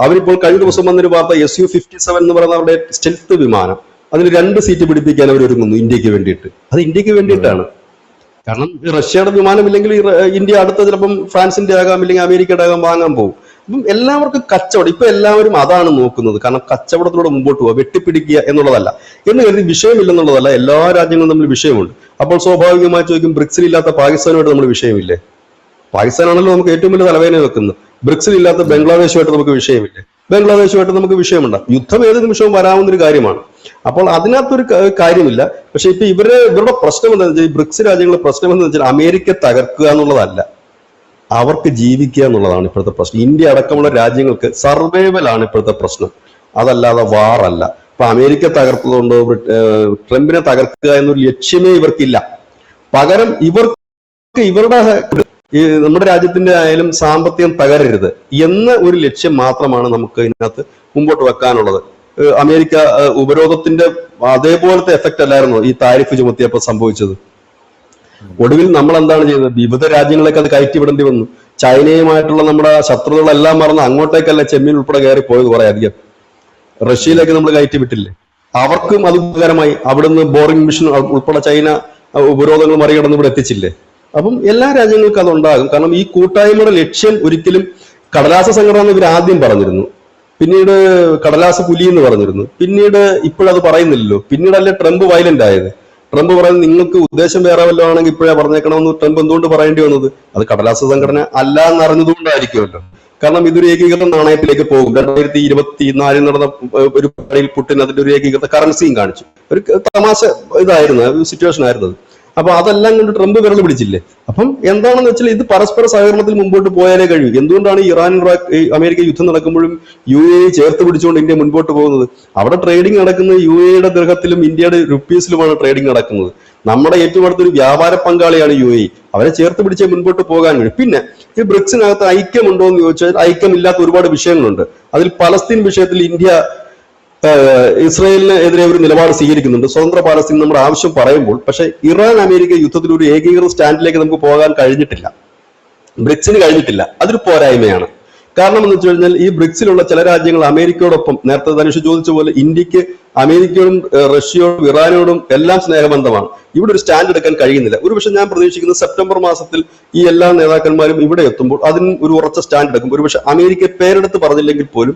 അവരിപ്പോൾ കഴിഞ്ഞ ദിവസം വന്നൊരു വാർത്ത Su-57 എന്ന് പറയുന്ന അവരുടെ സ്റ്റെൽത്ത് വിമാനം, അതിന് 2 സീറ്റ് പിടിപ്പിക്കാൻ അവർ ഒരുങ്ങുന്നു ഇന്ത്യക്ക് വേണ്ടിയിട്ട്. അത് ഇന്ത്യക്ക് വേണ്ടിയിട്ടാണ്. കാരണം റഷ്യയുടെ വിമാനമില്ലെങ്കിൽ ഇന്ത്യ അടുത്ത ചിലപ്പം ഫ്രാൻസിന്റെ ആകാം, ഇല്ലെങ്കിൽ അമേരിക്കയുടെ ആകാം വാങ്ങാൻ പോകും. അപ്പം എല്ലാവർക്കും കച്ചവടം. ഇപ്പൊ എല്ലാവരും അതാണ് നോക്കുന്നത്. കാരണം കച്ചവടത്തിലൂടെ മുമ്പോട്ട് പോവുക, വെട്ടിപ്പിടിക്കുക എന്നുള്ളതല്ല. എന്ന് കരുതി വിഷയമില്ലെന്നുള്ളതല്ല, എല്ലാ രാജ്യങ്ങളും തമ്മിൽ വിഷയമുണ്ട്. അപ്പോൾ സ്വാഭാവികമായി ചോദിക്കും, ബ്രിക്സിൽ ഇല്ലാത്ത പാകിസ്ഥാനുമായിട്ട് നമ്മൾ വിഷയമില്ലേ? പാകിസ്ഥാനാണല്ലോ നമുക്ക് ഏറ്റവും വലിയ തലവേദന വെക്കുന്നത്. ബ്രിക്സിൽ ഇല്ലാത്ത ബംഗ്ലാദേശുമായിട്ട് നമുക്ക് വിഷയമില്ലേ? ബംഗ്ലാദേശുമായിട്ട് നമുക്ക് വിഷയമുണ്ട്. യുദ്ധം ഏത് നിമിഷവും വരാവുന്നൊരു കാര്യമാണ്. അപ്പോൾ അതിനകത്തൊരു കാര്യമില്ല. പക്ഷെ ഇപ്പൊ ഇവരുടെ പ്രശ്നം എന്താണെന്ന് വെച്ചാൽ, ഈ ബ്രിക്സ് രാജ്യങ്ങളുടെ പ്രശ്നം എന്ന് വെച്ചാൽ അമേരിക്ക തകർക്കുക എന്നുള്ളതല്ല, അവർക്ക് ജീവിക്കുക എന്നുള്ളതാണ് ഇപ്പോഴത്തെ പ്രശ്നം. ഇന്ത്യ അടക്കമുള്ള രാജ്യങ്ങൾക്ക് സർവൈവൽ ആണ് ഇപ്പോഴത്തെ പ്രശ്നം, അതല്ലാതെ വാറല്ല. ഇപ്പൊ അമേരിക്ക തകർത്തതുകൊണ്ടോ ട്രംപിനെ തകർക്കുക എന്നൊരു ലക്ഷ്യമേ ഇവർക്കില്ല. പകരം ഇവർക്ക് ഇവരുടെ നമ്മുടെ രാജ്യത്തിന്റെ ആയാലും സാമ്പത്തികം തകരരുത് എന്ന ഒരു ലക്ഷ്യം മാത്രമാണ് നമുക്ക് ഇതിനകത്ത് മുമ്പോട്ട് വെക്കാനുള്ളത്. അമേരിക്ക ഉപരോധത്തിന്റെ അതേപോലത്തെ എഫക്റ്റ് അല്ലായിരുന്നോ ഈ താരിഫ് ചുമത്തിയപ്പോൾ സംഭവിച്ചത്? ഒടുവിൽ നമ്മൾ എന്താണ് ചെയ്തത്? വിവിധ രാജ്യങ്ങളൊക്കെ അത് കയറ്റിവിടേണ്ടി വന്നു. ചൈനയുമായിട്ടുള്ള നമ്മുടെ ശത്രുതകളെല്ലാം മറന്ന് അങ്ങോട്ടേക്കല്ല ചെമ്മീൻ ഉൾപ്പെടെ കയറി പോയത് കുറെ അധികം. റഷ്യയിലേക്ക് നമ്മൾ കയറ്റി വിട്ടില്ലേ? അവർക്കും അത് ഉപകാരമായി. അവിടുന്ന് ബോറിംഗ് മിഷൻ ഉൾപ്പെടെ ചൈന ഉപരോധങ്ങൾ മറികടന്ന് ഇവിടെ എത്തിച്ചില്ലേ? അപ്പം എല്ലാ രാജ്യങ്ങൾക്കും അതുണ്ടാകും. കാരണം ഈ കൂട്ടായ്മയുടെ ലക്ഷ്യം ഒരിക്കലും കടലാസ സംഘടന എന്ന് ഇവർ ആദ്യം പറഞ്ഞിരുന്നു, പിന്നീട് കടലാസ പുലി എന്ന് പറഞ്ഞിരുന്നു, പിന്നീട് ഇപ്പോഴത് പറയുന്നില്ലല്ലോ. പിന്നീടല്ലേ ട്രംപ് വയലന്റ് ആയത്. ട്രംപ് പറയുന്നത് നിങ്ങൾക്ക് ഉദ്ദേശം വേറെ വല്ലതും ആണെങ്കിൽ ഇപ്പോഴേ പറഞ്ഞേക്കണമെന്ന് ട്രംപ് എന്തുകൊണ്ട് പറയേണ്ടി വന്നത്? അത് കടലാസ സംഘടന അല്ല എന്നറിഞ്ഞതുകൊണ്ടായിരിക്കുമല്ലോ. കാരണം ഇതൊരു ഏകീകൃത നാണയത്തിലേക്ക് പോകും. 2024 നടന്ന ഒരു പരിപാടിയിൽ പുട്ടിൻ അതിന്റെ ഒരു ഏകീകൃത കറൻസിയും കാണിച്ചു. ഒരു തമാശ ഇതായിരുന്നു, ഒരു സിറ്റുവേഷൻ ആയിരുന്നു അത്. അപ്പൊ അതെല്ലാം കൊണ്ട് ട്രംപ് വിരൽ പിടിച്ചില്ലേ? അപ്പം എന്താണെന്ന് വെച്ചാൽ ഇത് പരസ്പര സഹകരണത്തിൽ മുമ്പോട്ട് പോയാലേ കഴിയൂ. എന്തുകൊണ്ടാണ് ഇറാൻ അമേരിക്ക യുദ്ധം നടക്കുമ്പോഴും UAE ചേർത്ത് പിടിച്ചുകൊണ്ട് ഇന്ത്യ മുൻപോട്ട് പോകുന്നത്? അവിടെ ട്രേഡിംഗ് നടക്കുന്നത് UAEയുടെ ദൃഹത്തിലും ഇന്ത്യയുടെ റുപ്പീസിലുമാണ് ട്രേഡിംഗ് നടക്കുന്നത്. നമ്മുടെ ഏറ്റവും അടുത്തൊരു വ്യാപാര പങ്കാളിയാണ് UAE. അവരെ ചേർത്ത് പിടിച്ചേ മുൻപോട്ട് പോകാൻ കഴിയും. പിന്നെ ഈ ബ്രിക്സിനകത്ത് ഐക്യമുണ്ടോ എന്ന് ചോദിച്ചാൽ ഐക്യമില്ലാത്ത ഒരുപാട് വിഷയങ്ങളുണ്ട്. അതിൽ പലസ്തീൻ വിഷയത്തിൽ ഇന്ത്യ ഇസ്രായേലിനെതിരെ ഒരു നിലപാട് സ്വീകരിക്കുന്നുണ്ട്. സ്വതന്ത്ര പാലസ്തീൻ നമ്മുടെ ആവശ്യം പറയുമ്പോൾ, പക്ഷെ ഇറാൻ അമേരിക്ക യുദ്ധത്തിൽ ഒരു ഏകീകൃത സ്റ്റാൻഡിലേക്ക് നമുക്ക് പോകാൻ കഴിഞ്ഞിട്ടില്ല, ബ്രിക്സിന് കഴിഞ്ഞിട്ടില്ല. അതൊരു പോരായ്മയാണ്. കാരണം എന്ന് വെച്ച് കഴിഞ്ഞാൽ ഈ ബ്രിക്സിലുള്ള ചില രാജ്യങ്ങൾ അമേരിക്കയോടൊപ്പം, നേരത്തെ ധനുഷ് ചോദിച്ച പോലെ ഇന്ത്യക്ക് അമേരിക്കയോടും റഷ്യയോടും ഇറാനോടും എല്ലാം സ്നേഹബന്ധമാണ്. ഇവിടെ ഒരു സ്റ്റാൻഡ് എടുക്കാൻ കഴിയുന്നില്ല. ഒരുപക്ഷെ ഞാൻ പ്രതീക്ഷിക്കുന്നത് സെപ്റ്റംബർ മാസത്തിൽ ഈ എല്ലാ നേതാക്കന്മാരും ഇവിടെ എത്തുമ്പോൾ അതിന് ഒരു ഉറച്ച സ്റ്റാൻഡ് എടുക്കും. ഒരുപക്ഷെ അമേരിക്ക പേരെടുത്ത് പറഞ്ഞില്ലെങ്കിൽ പോലും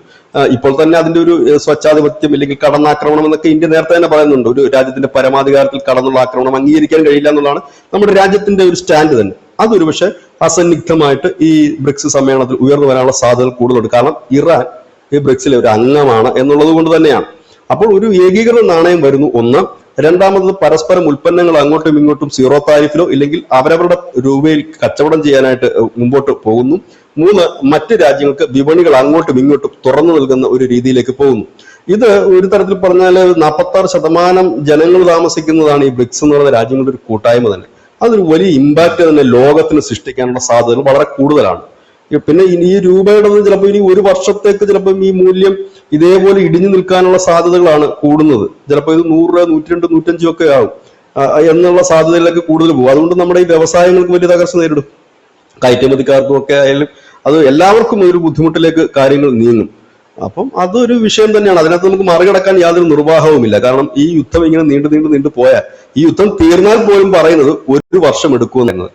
ഇപ്പോൾ തന്നെ അതിന്റെ ഒരു സ്വച്ഛാധിപത്യം അല്ലെങ്കിൽ കടന്നാക്രമണം എന്നൊക്കെ ഇന്ത്യ നേരത്തെ തന്നെ പറയുന്നുണ്ട്. ഒരു രാജ്യത്തിന്റെ പരമാധികാരത്തിൽ കടന്നുള്ള ആക്രമണം അംഗീകരിക്കാൻ കഴിയില്ല എന്നുള്ളതാണ് നമ്മുടെ രാജ്യത്തിന്റെ ഒരു സ്റ്റാൻഡ് തന്നെ. അതൊരു പക്ഷെ അസന്നിഗ്ധമായിട്ട് ഈ ബ്രിക്സ് സമ്മേളനത്തിൽ ഉയർന്നു വരാനുള്ള സാധ്യതകൾ കൂടുതലുണ്ട്. കാരണം ഇറാൻ ഈ ബ്രിക്സിലെ ഒരു അംഗമാണ് എന്നുള്ളത് കൊണ്ട് തന്നെയാണ്. അപ്പോൾ ഒരു ഏകീകൃത നാണയം വരുന്നു, ഒന്ന്. രണ്ടാമത് പരസ്പരം ഉൽപ്പന്നങ്ങൾ അങ്ങോട്ടും ഇങ്ങോട്ടും സീറോ താരിഫിലോ ഇല്ലെങ്കിൽ അവരവരുടെ രൂപയിൽ കച്ചവടം ചെയ്യാനായിട്ട് മുമ്പോട്ട് പോകുന്നു. മൂന്ന്, മറ്റ് രാജ്യങ്ങൾക്ക് വിപണികൾ അങ്ങോട്ടും ഇങ്ങോട്ടും തുറന്നു നൽകുന്ന ഒരു രീതിയിലേക്ക് പോകുന്നു. ഇത് ഒരു തരത്തിൽ പറഞ്ഞാൽ 46% ജനങ്ങൾ താമസിക്കുന്നതാണ് ഈ ബ്രിക്സ് എന്ന് പറയുന്ന രാജ്യങ്ങളുടെ ഒരു കൂട്ടായ്മ തന്നെ. അതൊരു വലിയ ഇമ്പാക്ട് തന്നെ ലോകത്തിന് സൃഷ്ടിക്കാനുള്ള സാധ്യതകൾ വളരെ കൂടുതലാണ്. പിന്നെ ഈ രൂപയുടെ ചിലപ്പോൾ ഇനി ഒരു വർഷത്തേക്ക് ചിലപ്പോൾ ഈ മൂല്യം ഇതേപോലെ ഇടിഞ്ഞു നിൽക്കാനുള്ള സാധ്യതകളാണ് കൂടുന്നത്. ചിലപ്പോൾ ഇത് 100 രൂപ, 102, 105 ഒക്കെ ആവും എന്നുള്ള സാധ്യതയിലൊക്കെ കൂടുതൽ പോകും. അതുകൊണ്ട് നമ്മുടെ ഈ വ്യവസായങ്ങൾക്ക് വലിയ തകർച്ച നേരിടും. കയറ്റുമതിക്കാർക്കും ഒക്കെ ആയാലും അത് എല്ലാവർക്കും ഒരു ബുദ്ധിമുട്ടിലേക്ക് കാര്യങ്ങൾ നീങ്ങും. അപ്പം അതൊരു വിഷയം തന്നെയാണ്. അതിനകത്ത് നമുക്ക് മറികടക്കാൻ യാതൊരു നിർവാഹവുമില്ല. കാരണം ഈ യുദ്ധം ഇങ്ങനെ നീണ്ടു പോയാൽ, ഈ യുദ്ധം തീർന്നാൽ പോലും പറയുന്നത് 1 വർഷം എടുക്കുമെന്നത്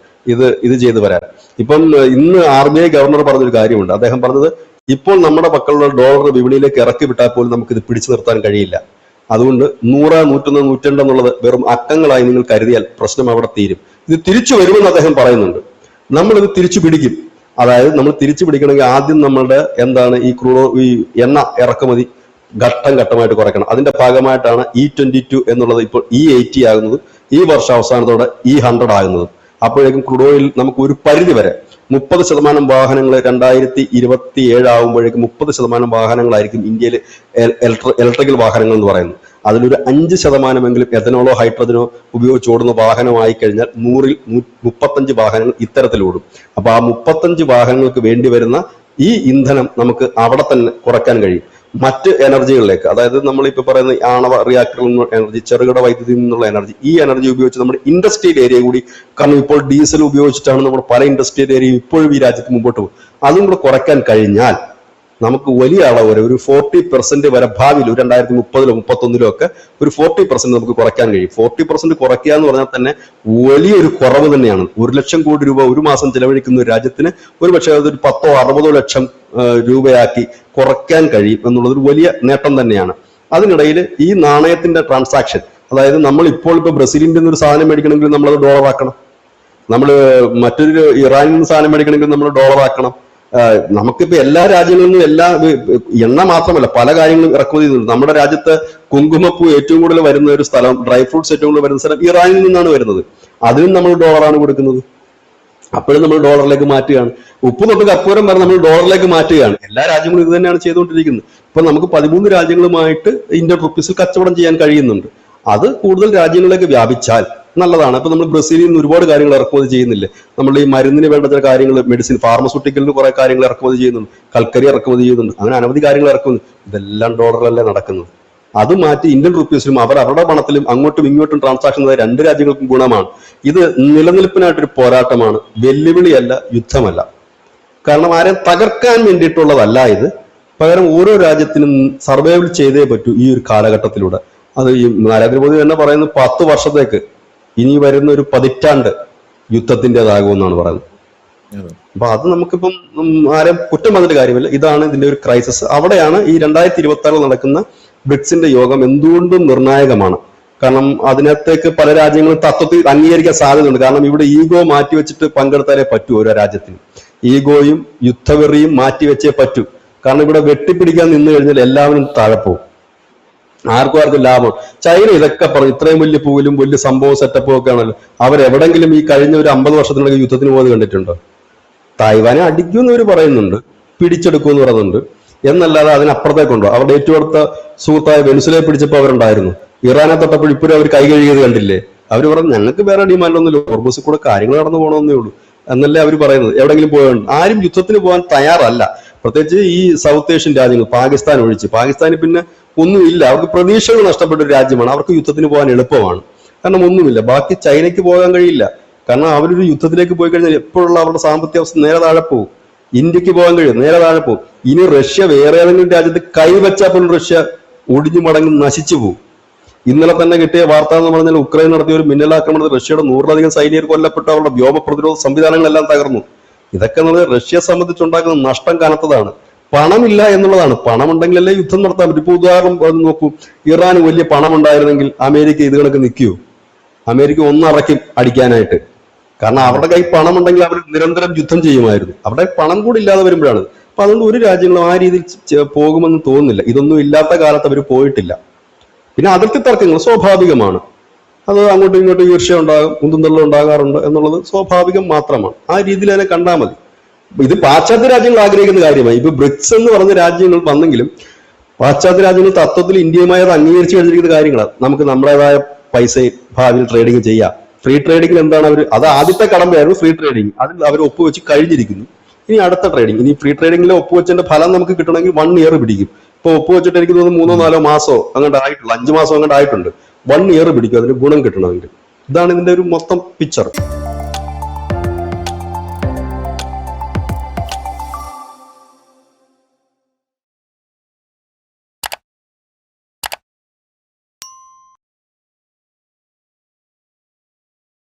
ഇത് ചെയ്തു വരാൻ. ഇപ്പം ഇന്ന് RBI ഗവർണർ പറഞ്ഞൊരു കാര്യമുണ്ട്. അദ്ദേഹം പറഞ്ഞത് ഇപ്പോൾ നമ്മുടെ പക്കലുള്ള ഡോളർ വിപണിയിലേക്ക് ഇറക്കി വിട്ടാൽ പോലും നമുക്ക് ഇത് പിടിച്ചു നിർത്താൻ കഴിയില്ല. അതുകൊണ്ട് 100, 101, 102 എന്നുള്ളത് വെറും അക്കങ്ങളായി നിങ്ങൾ കരുതിയാൽ പ്രശ്നം അവിടെ തീരും. ഇത് തിരിച്ചു വരുമെന്ന് അദ്ദേഹം പറയുന്നുണ്ട്. നമ്മളിത് തിരിച്ചു പിടിക്കും. അതായത് നമ്മൾ തിരിച്ചു പിടിക്കണമെങ്കിൽ ആദ്യം നമ്മളുടെ ഈ എണ്ണ ഇറക്കുമതി ഘട്ടം ഘട്ടമായിട്ട് കുറയ്ക്കണം. അതിന്റെ ഭാഗമായിട്ടാണ് E22 എന്നുള്ളത് ഇപ്പോൾ E80 ആകുന്നത്, ഈ വർഷ അവസാനത്തോടെ E100 ആകുന്നത്. അപ്പോഴേക്കും ക്രൂഡ് ഓയിൽ നമുക്ക് ഒരു പരിധി വരെ 30% വാഹനങ്ങൾ 2027 ആകുമ്പോഴേക്കും 30% വാഹനങ്ങളായിരിക്കും ഇന്ത്യയിൽ ഇലക്ട്രിക്കൽ വാഹനങ്ങൾ എന്ന് പറയുന്നത്. അതിലൊരു 5% എഥനോളോ ഹൈഡ്രജനോ ഉപയോഗിച്ച് ഓടുന്ന വാഹനമായി കഴിഞ്ഞാൽ 100-ൽ 35 വാഹനങ്ങൾ ഇത്തരത്തിലോടും. അപ്പൊ ആ 35 വാഹനങ്ങൾക്ക് വേണ്ടി വരുന്ന ഈ ഇന്ധനം നമുക്ക് അവിടെ തന്നെ കുറയ്ക്കാൻ കഴിയും. മറ്റ് എനർജികളിലേക്ക്, അതായത് നമ്മളിപ്പോ പറയുന്ന ആണവ റിയാക്ടറിൽ നിന്നുള്ള എനർജി, ചെറുകിട വൈദ്യുതിയിൽ നിന്നുള്ള എനർജി, ഈ എനർജി ഉപയോഗിച്ച് നമ്മുടെ ഇൻഡസ്ട്രിയൽ ഏരിയ കൂടി, കാരണം ഇപ്പോൾ ഡീസൽ ഉപയോഗിച്ചിട്ടാണ് നമ്മുടെ പല ഇൻഡസ്ട്രിയൽ ഏരിയയും ഇപ്പോഴും ഈ രാജ്യത്ത് മുമ്പോട്ട് പോകും, അതും കൂടെ കുറയ്ക്കാൻ കഴിഞ്ഞാൽ നമുക്ക് വലിയ അളവ് വരെ ഒരു 40% വരെ ഭാവിയിൽ 2030-ലോ 31-ലോ ഒക്കെ ഒരു 40% നമുക്ക് കുറയ്ക്കാൻ കഴിയും. 40% കുറയ്ക്കുക എന്ന് പറഞ്ഞാൽ തന്നെ വലിയൊരു കുറവ് തന്നെയാണ്. 1 ലക്ഷം കോടി രൂപ ഒരു മാസം ചെലവഴിക്കുന്ന ഒരു രാജ്യത്തിന് ഒരു പക്ഷേ അതൊരു 10-60 ലക്ഷം രൂപയാക്കി കുറയ്ക്കാൻ കഴിയും എന്നുള്ളത് ഒരു വലിയ നേട്ടം തന്നെയാണ്. അതിനിടയിൽ ഈ നാണയത്തിന്റെ ട്രാൻസാക്ഷൻ, അതായത് നമ്മൾ ഇപ്പോൾ ബ്രസീലിന്റെ ഒരു സാധനം മേടിക്കണമെങ്കിൽ നമ്മളത് ഡോളർ ആക്കണം, നമ്മൾ മറ്റൊരു ഇറാനിൽ നിന്ന് സാധനം മേടിക്കണമെങ്കിൽ നമ്മൾ ഡോളർ ആക്കണം. നമുക്കിപ്പോ എല്ലാ രാജ്യങ്ങളിൽ നിന്നും എണ്ണ മാത്രമല്ല പല കാര്യങ്ങളും ഇറക്കുമതി ചെയ്യുന്നുണ്ട്. നമ്മുടെ രാജ്യത്ത് കുങ്കുമപ്പൂ ഏറ്റവും കൂടുതൽ വരുന്ന ഒരു സ്ഥലം, ഡ്രൈ ഫ്രൂട്ട്സ് ഏറ്റവും കൂടുതൽ വരുന്ന സ്ഥലം ഇറാനിൽ നിന്നാണ് വരുന്നത്. അതിനും നമ്മൾ ഡോളറാണ് കൊടുക്കുന്നത്. അപ്പോഴും നമ്മൾ ഡോളറിലേക്ക് മാറ്റുകയാണ്. ഉപ്പ് തൊട്ട് കർപ്പൂരം വരെ നമ്മൾ ഡോളറിലേക്ക് മാറ്റുകയാണ്. എല്ലാ രാജ്യങ്ങളും ഇത് തന്നെയാണ് ചെയ്തുകൊണ്ടിരിക്കുന്നത്. ഇപ്പൊ നമുക്ക് 13 രാജ്യങ്ങളുമായിട്ട് ഇന്ത്യൻ റുപ്പീസിൽ കച്ചവടം ചെയ്യാൻ കഴിയുന്നുണ്ട്. അത് കൂടുതൽ രാജ്യങ്ങളിലേക്ക് വ്യാപിച്ചാൽ നല്ലതാണ്. ഇപ്പൊ നമ്മൾ ബ്രസീലിൽ നിന്ന് ഒരുപാട് കാര്യങ്ങൾ ഇറക്കുമതി ചെയ്യുന്നില്ലേ. നമ്മൾ ഈ മരുന്നിന് വേണ്ട ചില കാര്യങ്ങൾ, മെഡിസിൻ, ഫാർമസ്യൂട്ടിക്കലിന് കുറെ കാര്യങ്ങൾ ഇറക്കുമതി ചെയ്യുന്നുണ്ട്, കൽക്കരി ഇറക്കുമതി ചെയ്യുന്നുണ്ട്, അങ്ങനെ അനവധി കാര്യങ്ങൾ ഇറക്കുന്നുണ്ട്. ഇതെല്ലാം ഡോളറിലല്ലേ നടക്കുന്നത്. അത് മാറ്റി ഇന്ത്യൻ റുപ്പീസിലും അവരുടെ പണത്തിലും അങ്ങോട്ടും ഇങ്ങോട്ടും ട്രാൻസാക്ഷൻ 2 രാജ്യങ്ങൾക്കും ഗുണമാണ്. ഇത് നിലനിൽപ്പിനായിട്ടൊരു പോരാട്ടമാണ്, വെല്ലുവിളിയല്ല, യുദ്ധമല്ല. കാരണം ആരെയും തകർക്കാൻ വേണ്ടിയിട്ടുള്ളതല്ല ഇത്. പകരം ഓരോ രാജ്യത്തിനും സർവൈവ് ചെയ്തേ പറ്റൂ ഈ ഒരു കാലഘട്ടത്തിലൂടെ. അത് ഈ നരേന്ദ്രമോദി തന്നെ പറയുന്നത് 10 വർഷത്തേക്ക്, ഇനി വരുന്ന ഒരു 10 പതിറ്റാണ്ട് യുദ്ധത്തിൻ്റെതാകുമെന്നാണ് പറയുന്നത്. അപ്പൊ അത് നമുക്കിപ്പം ആരെയും കുറ്റം വന്നിട്ട് കാര്യമില്ല. ഇതാണ് ഇതിന്റെ ഒരു ക്രൈസിസ്. അവിടെയാണ് ഈ 2026 നടക്കുന്ന ബ്രിക്സിന്റെ യോഗം എന്തുകൊണ്ടും നിർണായകമാണ്. കാരണം അതിനകത്തേക്ക് പല രാജ്യങ്ങളും തത്വത്തിൽ അംഗീകരിക്കാൻ സാധ്യതയുണ്ട്. കാരണം ഇവിടെ ഈഗോ മാറ്റിവെച്ചിട്ട് പങ്കെടുത്താലേ പറ്റൂ. ഓരോ രാജ്യത്തിനും ഈഗോയും യുദ്ധവെറിയും മാറ്റിവെച്ചേ പറ്റൂ. കാരണം ഇവിടെ വെട്ടിപ്പിടിക്കാൻ നിന്ന് കഴിഞ്ഞാൽ എല്ലാവരും താഴെ പോകും, ആർക്കും ലാഭം. ചൈന ഇതൊക്കെ പറഞ്ഞു, ഇത്രയും വലിയ പൂവിലും വലിയ സംഭവം സെറ്റപ്പും ഒക്കെ ആണല്ലോ. അവരെവിടെങ്കിലും ഈ കഴിഞ്ഞ ഒരു 50 വർഷത്തിനുള്ളിൽ യുദ്ധത്തിന് പോകുന്നത് കണ്ടിട്ടുണ്ടോ? തായ്വാനെ അടിക്കുമെന്ന് അവർ പറയുന്നുണ്ട്, പിടിച്ചെടുക്കുമെന്ന് പറയുന്നുണ്ട്, എന്നല്ലാതെ അതിനപ്പുറത്തേക്കുണ്ടോ? അവരുടെ ഏറ്റവും അടുത്ത സുഹൃത്തായ വെനിസുലയെ പിടിച്ചപ്പോൾ അവരുണ്ടായിരുന്നു. ഇറാനെ തൊട്ടപ്പോൾ ഇപ്പോഴും അവർ കൈ കഴുകിയത് കണ്ടില്ലേ? അവർ പറഞ്ഞു ഞങ്ങൾക്ക് വേറെ ഡിമാൻഡൊന്നുമില്ല, ഹോർമസിൽ കൂടെ കാര്യങ്ങൾ നടന്നു പോകണമെന്നേ ഉള്ളൂ എന്നല്ലേ അവർ പറയുന്നത്. എവിടെങ്കിലും പോയുണ്ട് ആരും യുദ്ധത്തിന് പോകാൻ തയ്യാറല്ല. പ്രത്യേകിച്ച് ഈ സൗത്ത് ഏഷ്യൻ രാജ്യങ്ങൾ, പാകിസ്ഥാൻ ഒഴിച്ച്. പാകിസ്ഥാനിൽ പിന്നെ ഒന്നുമില്ല, അവർക്ക് പ്രതീക്ഷകൾ നഷ്ടപ്പെട്ട ഒരു രാജ്യമാണ്. അവർക്ക് യുദ്ധത്തിന് പോകാൻ എളുപ്പമാണ്, കാരണം ഒന്നുമില്ല. ബാക്കി ചൈനയ്ക്ക് പോകാൻ കഴിയില്ല, കാരണം അവരൊരു യുദ്ധത്തിലേക്ക് പോയി കഴിഞ്ഞാൽ എപ്പോഴുള്ള അവരുടെ സാമ്പത്തിക അവസ്ഥ നേരെ താഴെ പോകും. ഇന്ത്യക്ക് പോകാൻ കഴിയും, നേരെ താഴെ പോകും. ഇനി റഷ്യ വേറെ ഏതെങ്കിലും രാജ്യത്ത് കൈവച്ചാൽ പോലും റഷ്യ ഒടിഞ്ഞു മടങ്ങി നശിച്ചു പോകും. ഇന്നലെ തന്നെ കിട്ടിയ വാർത്ത എന്ന് പറഞ്ഞാൽ ഉക്രൈൻ നടത്തിയ ഒരു മിന്നലാക്രമണത്തിൽ റഷ്യയുടെ 100-ലധികം സൈനികർ കൊല്ലപ്പെട്ടു, അവരുടെ വ്യോമ പ്രതിരോധ സംവിധാനങ്ങളെല്ലാം തകർന്നു. ഇതൊക്കെ നമ്മൾ റഷ്യയെ സംബന്ധിച്ചുണ്ടാക്കുന്ന നഷ്ടം കനത്തതാണ്. പണമില്ല എന്നുള്ളതാണ്. പണം ഉണ്ടെങ്കിലല്ലേ യുദ്ധം നടത്താൻ പറ്റും. ഇപ്പൊ ഉദാഹരണം നോക്കൂ, ഇറാന് വലിയ പണം ഉണ്ടായിരുന്നെങ്കിൽ അമേരിക്ക ഇത് കണക്ക് നിൽക്കുവോ? അമേരിക്ക ഒന്നറയ്ക്കും അടിക്കാനായിട്ട്. കാരണം അവരുടെ കൈ പണം ഉണ്ടെങ്കിൽ അവർ നിരന്തരം യുദ്ധം ചെയ്യുമായിരുന്നു. അവിടെ പണം കൂടി ഇല്ലാതെ വരുമ്പോഴാണ്. അപ്പൊ അതുകൊണ്ട് ഒരു രാജ്യങ്ങളും ആ രീതിയിൽ പോകുമെന്ന് തോന്നുന്നില്ല. ഇതൊന്നും ഇല്ലാത്ത കാലത്ത് അവർ പോയിട്ടില്ല. പിന്നെ അതിർത്തി തർക്കങ്ങൾ സ്വാഭാവികമാണ്, അത് അങ്ങോട്ടും ഇങ്ങോട്ടും ഈർഷ്യ ഉണ്ടാകും, ഉന്തുന്തള്ളം ഉണ്ടാകാറുണ്ട് എന്നുള്ളത് സ്വാഭാവികം മാത്രമാണ്. ആ രീതിയിൽ തന്നെ കണ്ടാൽ മതി. ഇത് പാശ്ചാത്യ രാജ്യങ്ങൾ ആഗ്രഹിക്കുന്ന കാര്യമായി. ഇപ്പൊ ബ്രിക്സ് എന്ന് പറഞ്ഞ രാജ്യങ്ങൾ വന്നെങ്കിലും പാശ്ചാത്യ രാജ്യങ്ങൾ തത്വത്തിൽ ഇന്ത്യയുമായി അത് അംഗീകരിച്ചു കഴിഞ്ഞിരിക്കുന്ന കാര്യങ്ങളാണ്. നമുക്ക് നമ്മുടേതായ പൈസ ഭാവിയിൽ ട്രേഡിങ് ചെയ്യാം. ഫ്രീ ട്രേഡിങ്ങിൽ എന്താണ് അത് ആദ്യത്തെ കടമ്പയായിരുന്നു ഫ്രീ ട്രേഡിങ്. അതിൽ അവർ ഒപ്പുവെച്ച് കഴിഞ്ഞിരിക്കുന്നു. ഇനി അടുത്ത ട്രേഡിംഗ്, ഇനി ഫ്രീ ട്രേഡിംഗിലെ ഒപ്പുവെച്ചതിന്റെ ഫലം നമുക്ക് കിട്ടണമെങ്കിൽ 1 ഇയർ പിടിക്കും. ഇപ്പൊ ഒപ്പുവെച്ചിട്ട് എനിക്ക് തോന്നുന്നു 3-4 മാസമോ അങ്ങോട്ട് ആയിട്ടുള്ളൂ, 5 മാസം അങ്ങോട്ട് ആയിട്ടുണ്ട്. 1 ഇയർ പിടിക്കും അതിന് ഗുണം കിട്ടണമെങ്കിൽ. ഇതാണ് ഇതിന്റെ ഒരു മൊത്തം പിക്ചർ.